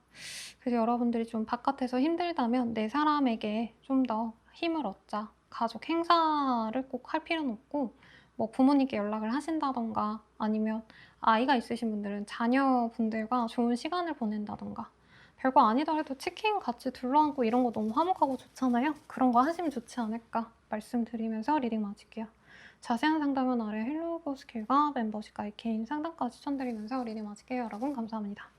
그래서 여러분들이 좀 바깥에서 힘들다면 내 사람에게 좀 더 힘을 얻자. 가족 행사를 꼭 할 필요는 없고, 뭐 부모님께 연락을 하신다던가 아니면 아이가 있으신 분들은 자녀분들과 좋은 시간을 보낸다던가, 별거 아니더라도 치킨 같이 둘러앉고 이런 거 너무 화목하고 좋잖아요. 그런 거 하시면 좋지 않을까 말씀드리면서 리딩 마칠게요. 자세한 상담은 아래 헬로우 스킬과 멤버십 가입 개인 상담까지 추천드리면서 리딩 마칠게요. 여러분 감사합니다.